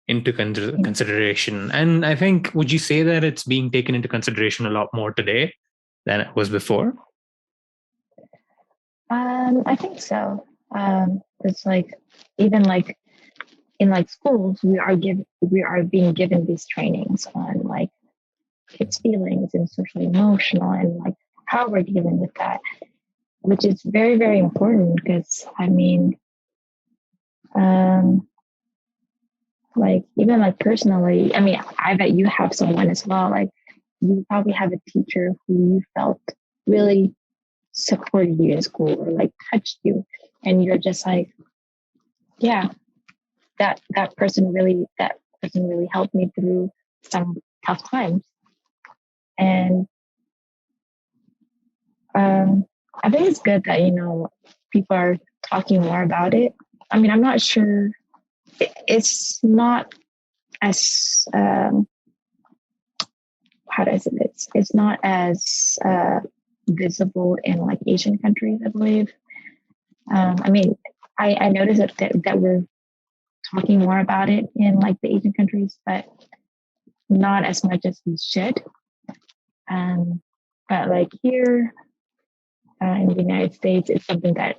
into consideration. And I think, would you say that it's being taken into consideration a lot more today than it was before? I think so. It's like even like in like schools, we are being given these trainings on like kids' feelings and social emotional and like how we're dealing with that, which is very, very important because I mean, like even like personally, I mean, I bet you have someone as well. Like you probably have a teacher who you felt really supported you in school or like touched you, and you're just like, yeah, that person really helped me through some tough times. And I think it's good that people are talking more about it. I mean, I'm not sure. It's not as how do I say this? It's not as visible in like Asian countries, I believe. I mean, I noticed that we're talking more about it in like the Asian countries, but not as much as we should. But like here in the United States, it's something that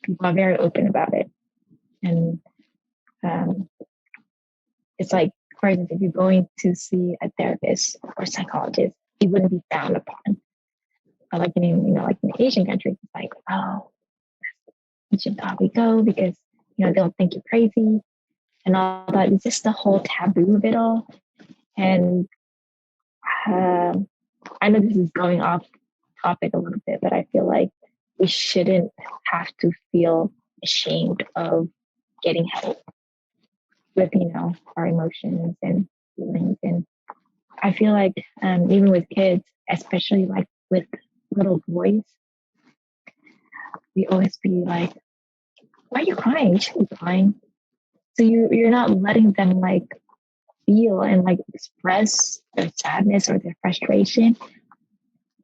people are very open about it. And it's like, for instance, if you're going to see a therapist or psychologist, it wouldn't be frowned upon. But like like in Asian countries, it's like, oh, you should probably go because they'll think you're crazy and all that. It's just the whole taboo of it all. And I know this is going off topic a little bit, but I feel like we shouldn't have to feel ashamed of getting help with our emotions and feelings. And I feel like even with kids, especially like with little boys, we always be like, why are you crying? You shouldn't be crying. So you're not letting them like feel and like express their sadness or their frustration,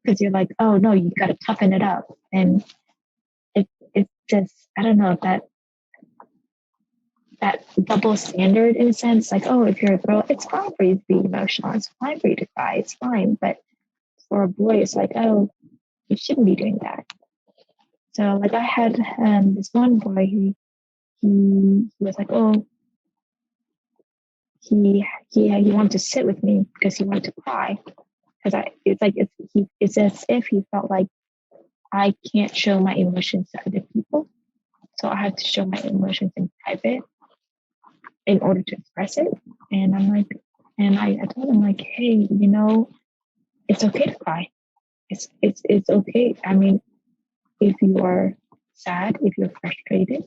because you're like, oh no, you got to toughen it up. And it's just, I don't know, that double standard in a sense, like, oh, if you're a girl, it's fine for you to be emotional, it's fine for you to cry, it's fine. But for a boy, it's like, oh, you shouldn't be doing that. So like I had this one boy who he was like, oh, he wanted to sit with me because he wanted to cry, because it's as if he felt like I can't show my emotions to other people, so I have to show my emotions in private in order to express it. And I'm like, and I told him like, hey, it's okay to cry. It's okay. I mean, if you are sad, if you're frustrated,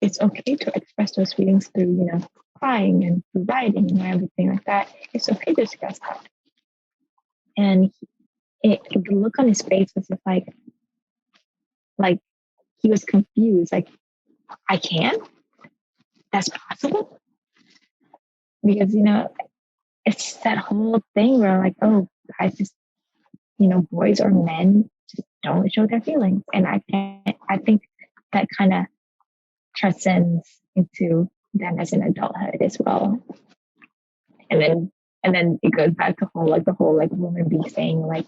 it's okay to express those feelings through, crying and through writing and everything like that. It's okay to express that. And the look on his face was just like he was confused. Like, I can? That's possible? Because, it's that whole thing where like, oh, guys just, boys or men just don't show their feelings. And I think that kind of transcends into them as an adulthood as well. And then it goes back to the whole like woman be saying like,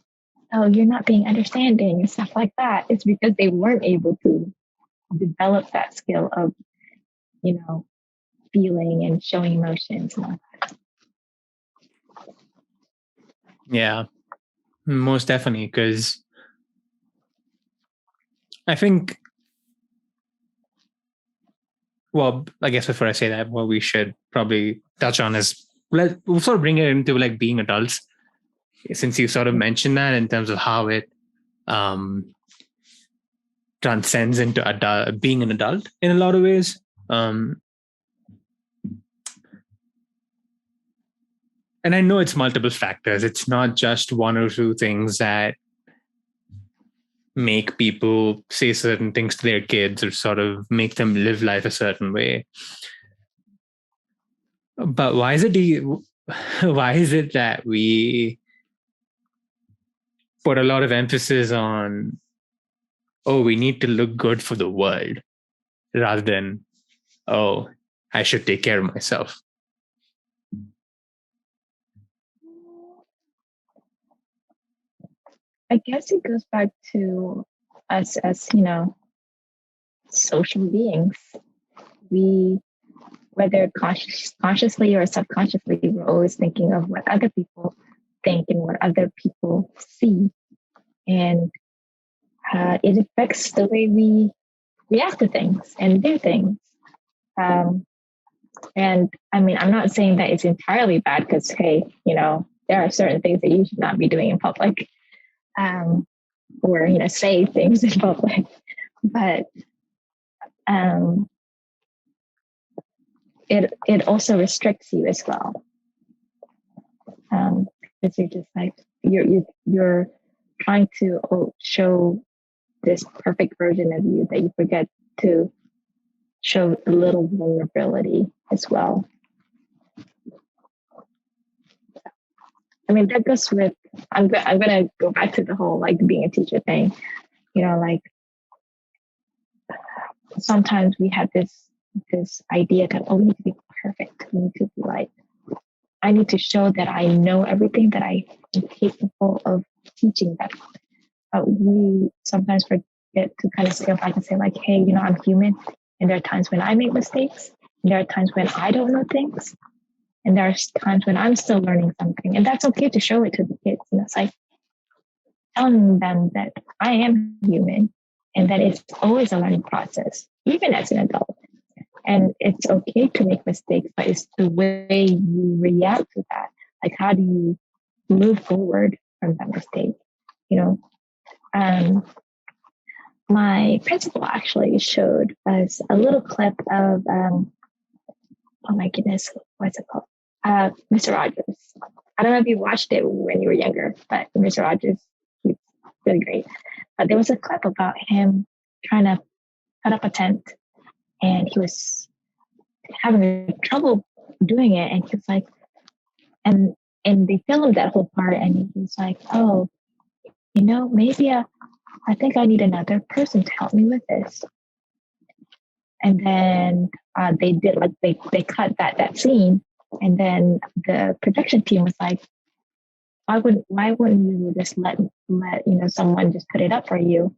oh, you're not being understanding and stuff like that. It's because they weren't able to develop that skill of, feeling and showing emotions. Yeah, most definitely. Because I think, well, I guess before I say that, what we should probably touch on is we'll sort of bring it into like being adults, since you sort of mentioned that in terms of how it um, transcends into being an adult in a lot of ways. And I know it's multiple factors. It's not just one or two things that make people say certain things to their kids or sort of make them live life a certain way. But why is it that we put a lot of emphasis on, oh, we need to look good for the world, rather than, oh, I should take care of myself? I guess it goes back to us as, social beings. We, whether consciously or subconsciously, we're always thinking of what other people think and what other people see. And it affects the way we react to things and do things. And I mean, I'm not saying that it's entirely bad because, hey, there are certain things that you should not be doing in public, or, say things in public. But it also restricts you as well. Because you're just like, you're trying to show this perfect version of you that you forget to show a little vulnerability as well. I mean, that goes with, I'm going to go back to the whole like being a teacher thing. Like sometimes we have this idea that, oh, we need to be perfect. We need to be like, I need to show that I know everything, that I am capable of teaching them. But we sometimes forget to kind of step back and say like, hey, I'm human. And there are times when I make mistakes. And there are times when I don't know things. And there are times when I'm still learning something. And that's okay to show it to the kids. And it's like telling them that I am human and that it's always a learning process, even as an adult. And it's okay to make mistakes, but it's the way you react to that. Like, how do you move forward from that mistake? My principal actually showed us a little clip of, oh my goodness, what's it called? Mr. Rogers. I don't know if you watched it when you were younger, but Mr. Rogers, he's really great. But there was a clip about him trying to put up a tent, and he was having trouble doing it. And he was like, and they filmed that whole part, and he was like, oh, maybe I think I need another person to help me with this. And then they did they cut that scene, and then the production team was like, why wouldn't you just let someone just put it up for you,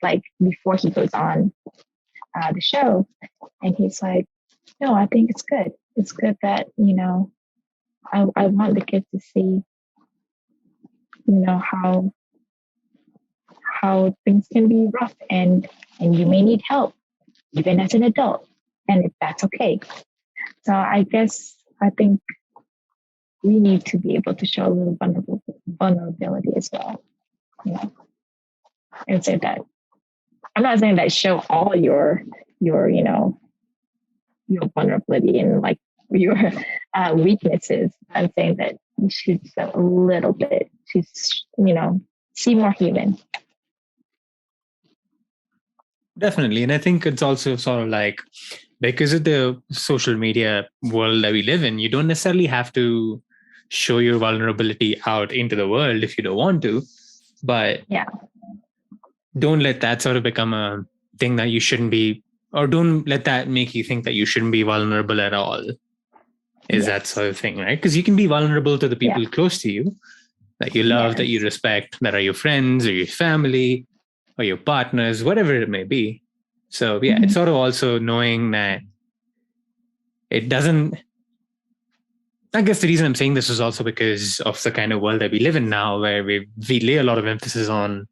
like before he goes on the show? And he's like, no, I think it's good. It's good that I want the kids to see how things can be rough, and you may need help even as an adult, and that's okay. So I think we need to be able to show a little vulnerability as well, and say that I'm not saying that show all your vulnerability and like your weaknesses. I'm saying that you should show a little bit to see more human. Definitely. And I think it's also sort of like, because of the social media world that we live in, you don't necessarily have to show your vulnerability out into the world if you don't want to. But Yeah. don't let that sort of become a thing that you shouldn't be, or don't let that make you think that you shouldn't be vulnerable at all. Is that Yes. sort of thing, right? Because you can be vulnerable to the Yeah. people close to you that you love, that you Yes. respect, that are your friends or your family or your partners, whatever it may be. So, yeah, it's Mhm. sort of also knowing that it doesn't. I guess the reason I'm saying this is also because of the kind of world that we live in now, where we lay a lot of emphasis on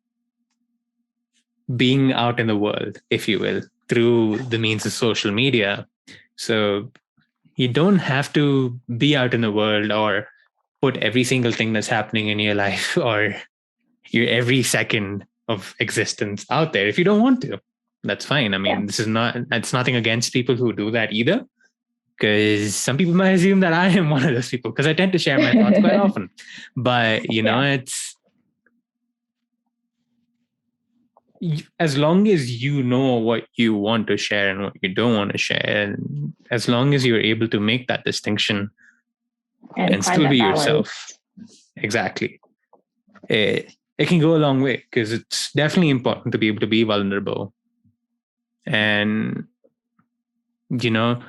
being out in the world, if you will, through the means of social media. So you don't have to be out in the world or put every single thing that's happening in your life or your every second of existence out there if you don't want to. That's fine. I Yeah. mean, it's nothing against people who do that either, because some people might assume that I am one of those people because I tend to share my thoughts quite often. But, Yeah. it's as long as you know what you want to share and what you don't want to share, and as long as you're able to make that distinction And and find still be that balance. yourself, exactly, it can go a long way, because it's definitely important to be able to be vulnerable. And, you know,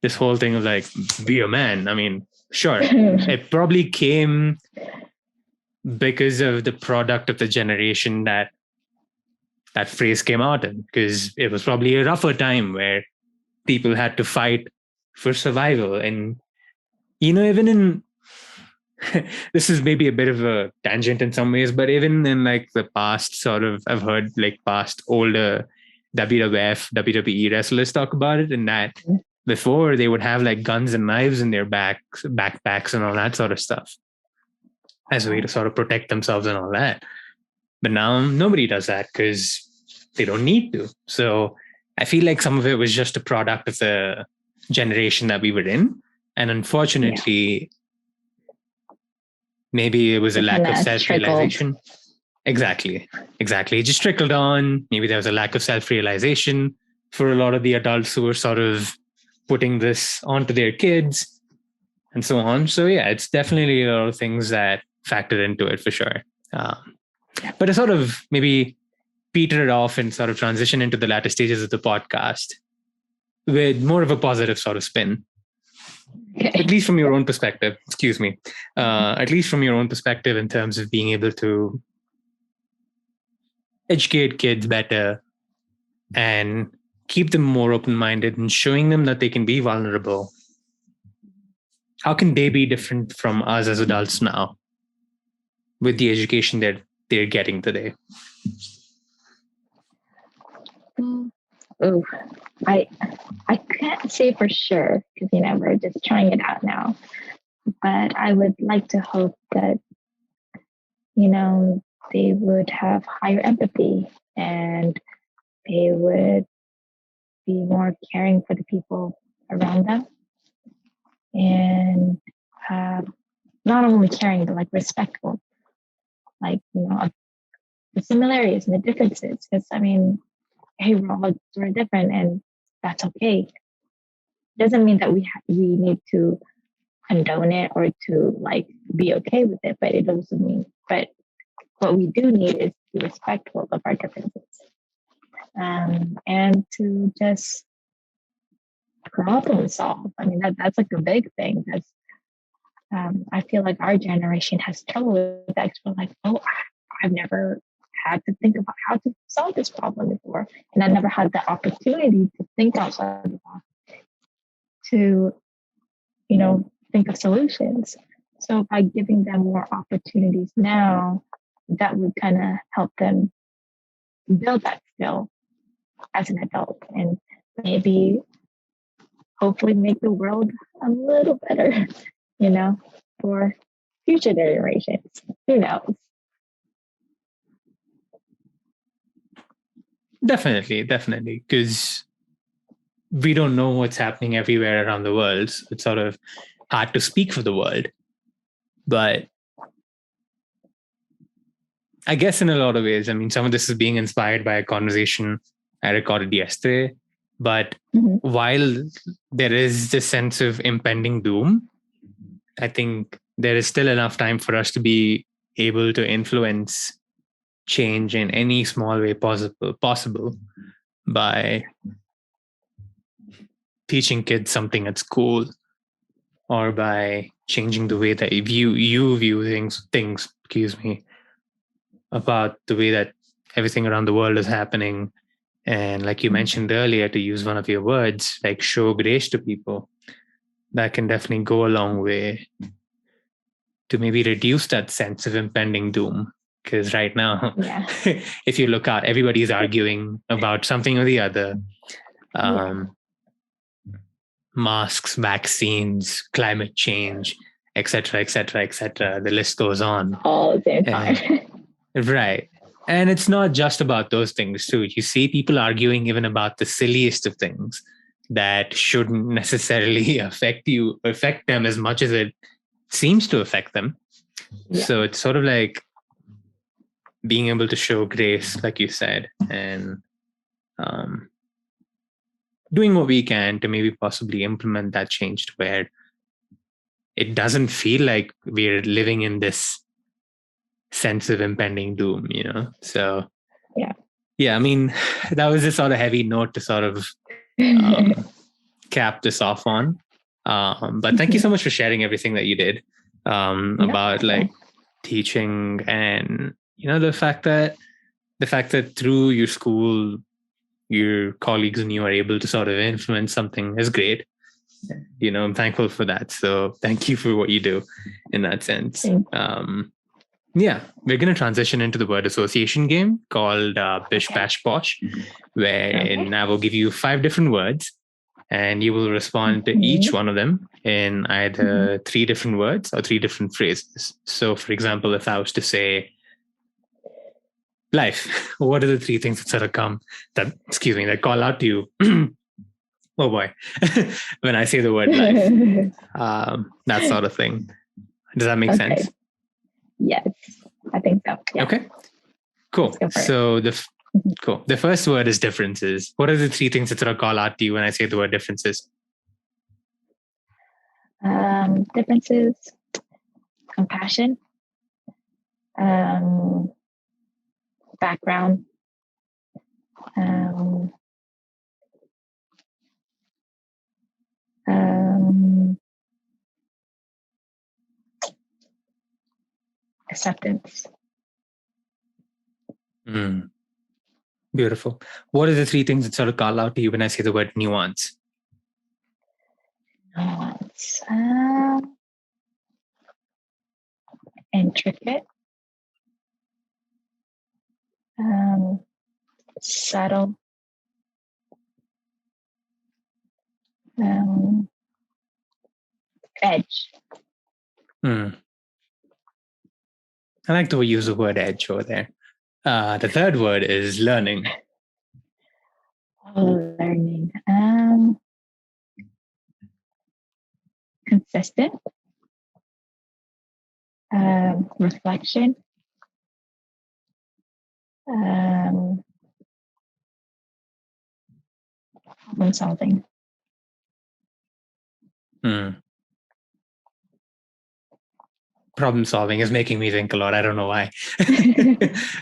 this whole thing of like, be a man. I mean, sure, it probably came because of the product of the generation that phrase came out in, because it was probably a rougher time where people had to fight for survival. And, even in this is maybe a bit of a tangent in some ways, but even in like the past, sort of, I've heard like past older WWF, WWE wrestlers talk about it, and that before they would have like guns and knives in their backpacks and all that sort of stuff as a way to sort of protect themselves and all that. But now nobody does that because they don't need to. So I feel like some of it was just a product of the generation that we were in. And Yeah. unfortunately, maybe it was a It kind lack of of self trickled. realization. Exactly. Exactly. It just trickled on. Maybe there was a lack of self realization for a lot of the adults who were sort of putting this onto their kids and so on. So, yeah, it's definitely a lot of things that factor into it for sure. But to sort of maybe peter it off and sort of transition into the latter stages of the podcast with more of a positive sort of spin, at Okay. least from your own perspective, excuse me, at least from your own perspective in terms of being able to educate kids better and keep them more open-minded and showing them that they can be vulnerable. How can they be different from us as adults now with the education that they're getting today? Oh, I I can't say for sure because we're just trying it out now. But I would like to hope that they would have higher empathy and they would be more caring for the people around them and not only caring but like respectful, like of the similarities and the differences. Because hey, we're different, and that's okay. Doesn't mean that we need to condone it or to like be okay with it, but it also means, but what we do need is to be respectful of our differences, and to just problem solve. That's like a big thing. That's I feel like our generation has trouble with that. We're like, oh, I've never had to think about how to solve this problem before, and I never had the opportunity to think outside the box, to think of solutions. So by giving them more opportunities now, that would kind of help them build that skill as an adult, and maybe hopefully make the world a little better, you know, for future generations. Who knows? Definitely, definitely. Because we don't know what's happening everywhere around the world. So it's sort of hard to speak for the world. But I guess in a lot of ways, I mean, some of this is being inspired by a conversation I recorded yesterday. But Mhm. while there is this sense of impending doom, I think there is still enough time for us to be able to influence change in any small way possible by teaching kids something at school, or by changing the way that you view things, about the way that everything around the world is happening. And like you mentioned earlier, to use one of your words, like show grace to people, that can definitely go a long way to maybe reduce that sense of impending doom. Because right now, Yeah. if you look out, everybody's arguing about something or the other. Masks, vaccines, climate change, etc., etc., etc. The list goes on. All at the same time. Right. And it's not just about those things, too. You see people arguing even about the silliest of things that shouldn't necessarily affect them as much as it seems to affect them. Yeah. So it's sort of like being able to show grace, like you said, and doing what we can to maybe possibly implement that change to where it doesn't feel like we're living in this sense of impending doom, So yeah, I mean, that was just sort of heavy note to sort of cap this off on. But thank you so much for sharing everything that you did about like teaching, and the fact that through your school, your colleagues and you are able to sort of influence something is great. I'm thankful for that. So thank you for what you do in that sense. Yeah, we're going to transition into the word association game called Bish, Bash, Bosh, where I will give you 5 different words, and you will respond to each one of them in either 3 different words or 3 different phrases. So, for example, if I was to say life, what are the 3 things that sort of that call out to you? Oh boy, when I say the word life, that sort of thing. Does that make sense? Yes, I think so. Yeah. Okay, cool. So the first word is differences. What are the 3 things that sort of call out to you when I say the word differences? Differences, compassion, background, acceptance. Beautiful. What are the 3 things that sort of call out to you when I say the word nuance? Nuance. Intricate. Subtle. Edge. I like the way you use the word edge over there. The third word is learning. Learning. Consistent. Reflection. Problem solving. Problem solving is making me think a lot. I don't know why.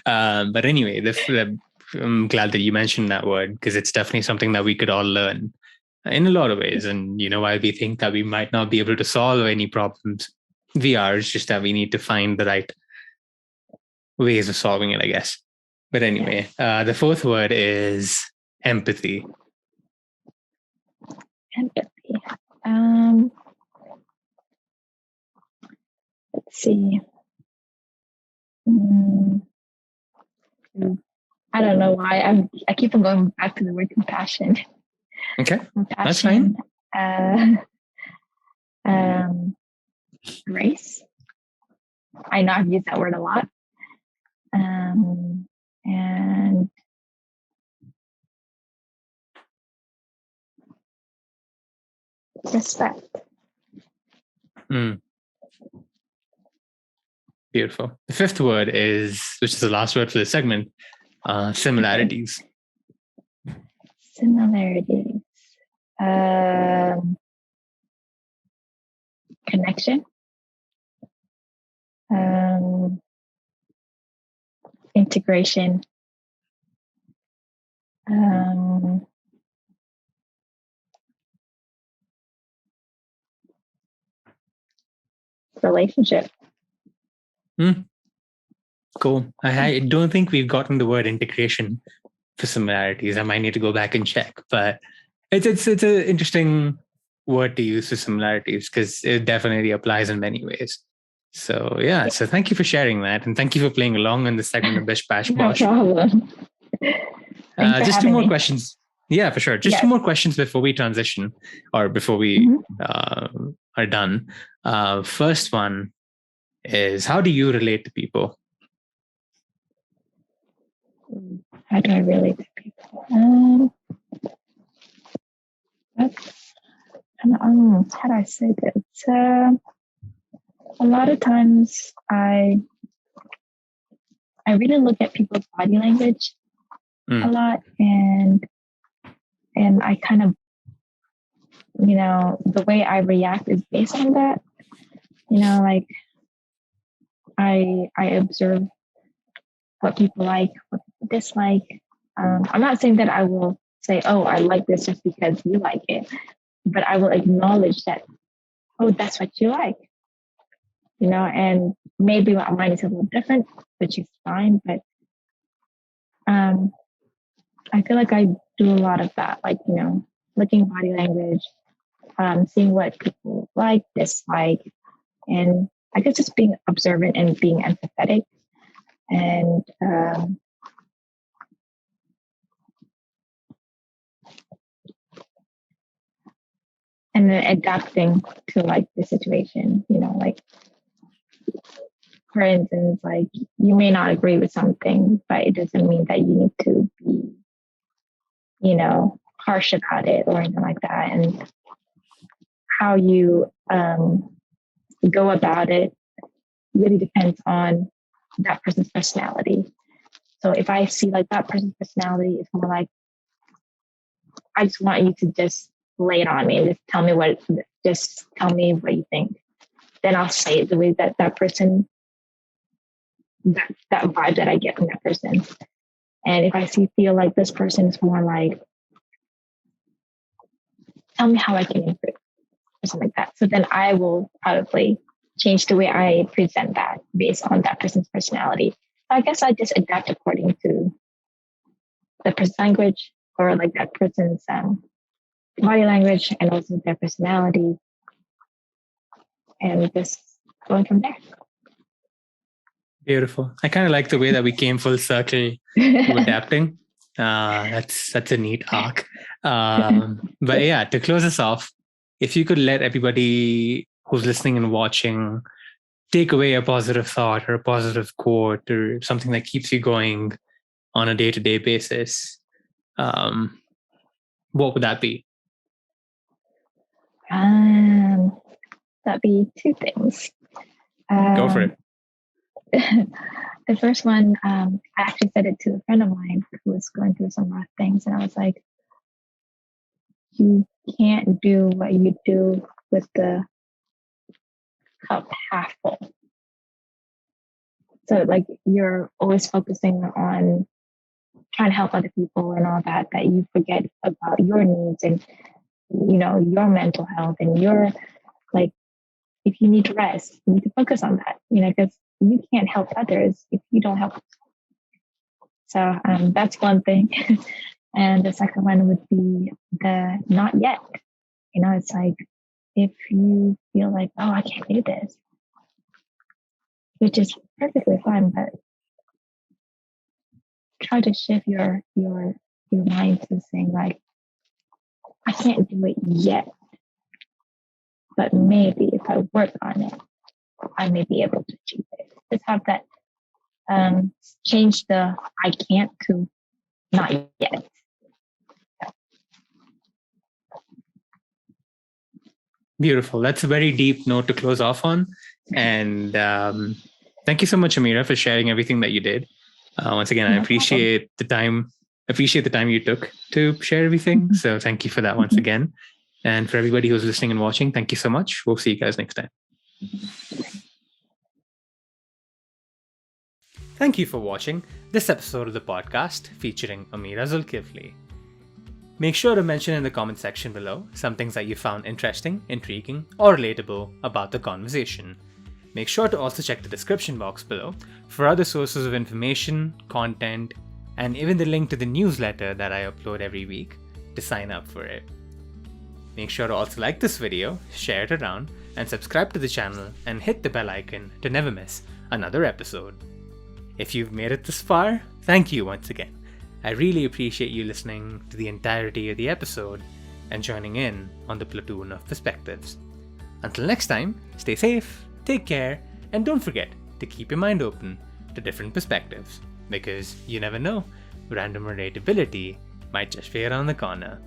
But anyway, I'm glad that you mentioned that word, because it's definitely something that we could all learn in a lot of ways. And while we think that we might not be able to solve any problems, it's just that we need to find the right ways of solving it, I guess. But anyway, the fourth word is empathy. Empathy. Let's see. I don't know why I keep on going back to the word compassion. Okay, that's fine. Grace. I know I've used that word a lot. And respect. Beautiful. The fifth word which is the last word for the segment, similarities. Similarities. Connection. Integration. Relationship. Cool. I don't think we've gotten the word integration for similarities. I might need to go back and check, but it's an interesting word to use for similarities because it definitely applies in many ways. So yeah, so thank you for sharing that, and thank you for playing along in the segment of Bish Bash Bosh. No problem. Just two more questions. Yeah, for sure. Just two more questions before we transition, or before we are done. First one is, how do you relate to people? How do I relate to people? How do I say this? A lot of times I really look at people's body language a lot, and I kind of, the way I react is based on that. Like I observe what people like, what people dislike. I'm not saying that I will say, oh, I like this just because you like it, but I will acknowledge that, oh, that's what you like. And maybe mine is a little different, which is fine, but I feel like I do a lot of that, like, looking body language, seeing what people like, dislike, and I guess just being observant and being empathetic, and then adapting to like the situation, like, for instance, like, you may not agree with something, but it doesn't mean that you need to be, harsh about it or anything like that. And how you go about it really depends on that person's personality. So if I see like that person's personality is more like, I just want you to just lay it on me and just tell me what you think, then I'll say it the way that person, that vibe that I get from that person. And if I feel like this person is more like, tell me how I can improve or something like that, so then I will probably change the way I present that based on that person's personality. So I guess I just adapt according to the person's language, or like that person's body language, and also their personality, and just going from there. Beautiful. I kind of like the way that we came full circle to adapting. That's a neat arc. But yeah, to close us off, if you could let everybody who's listening and watching take away a positive thought or a positive quote or something that keeps you going on a day-to-day basis, what would that be? That'd be two things. Go for it. The first one, I actually said it to a friend of mine who was going through some rough things, and I was like, you can't do what you do with the cup half full. So like, you're always focusing on trying to help other people and all that you forget about your needs and, your mental health, and your, like, if you need to rest, you need to focus on that, because you can't help others if you don't help. So that's one thing. And the second one would be the not yet. It's like, if you feel like, oh, I can't do this, which is perfectly fine, but try to shift your mind to saying like, I can't do it yet, but maybe if I work on it, I may be able to achieve it. Just have that change the I can't to not yet. Beautiful. That's a very deep note to close off on. And thank you so much, Amirah, for sharing everything that you did. Once again, I appreciate the time appreciate the time you took to share everything. So thank you for that once again. And for everybody who's listening and watching, thank you so much. We'll see you guys next time. Thank you for watching this episode of the podcast featuring Amirah Zulkifli. Make sure to mention in the comment section below some things that you found interesting, intriguing, or relatable about the conversation. Make sure to also check the description box below for other sources of information, content, and even the link to the newsletter that I upload every week to sign up for it. Make sure to also like this video, share it around, and subscribe to the channel and hit the bell icon to never miss another episode. If you've made it this far, thank you once again. I really appreciate you listening to the entirety of the episode and joining in on the platoon of perspectives. Until next time, stay safe, take care, and don't forget to keep your mind open to different perspectives, because you never know, random relatability might just be around the corner.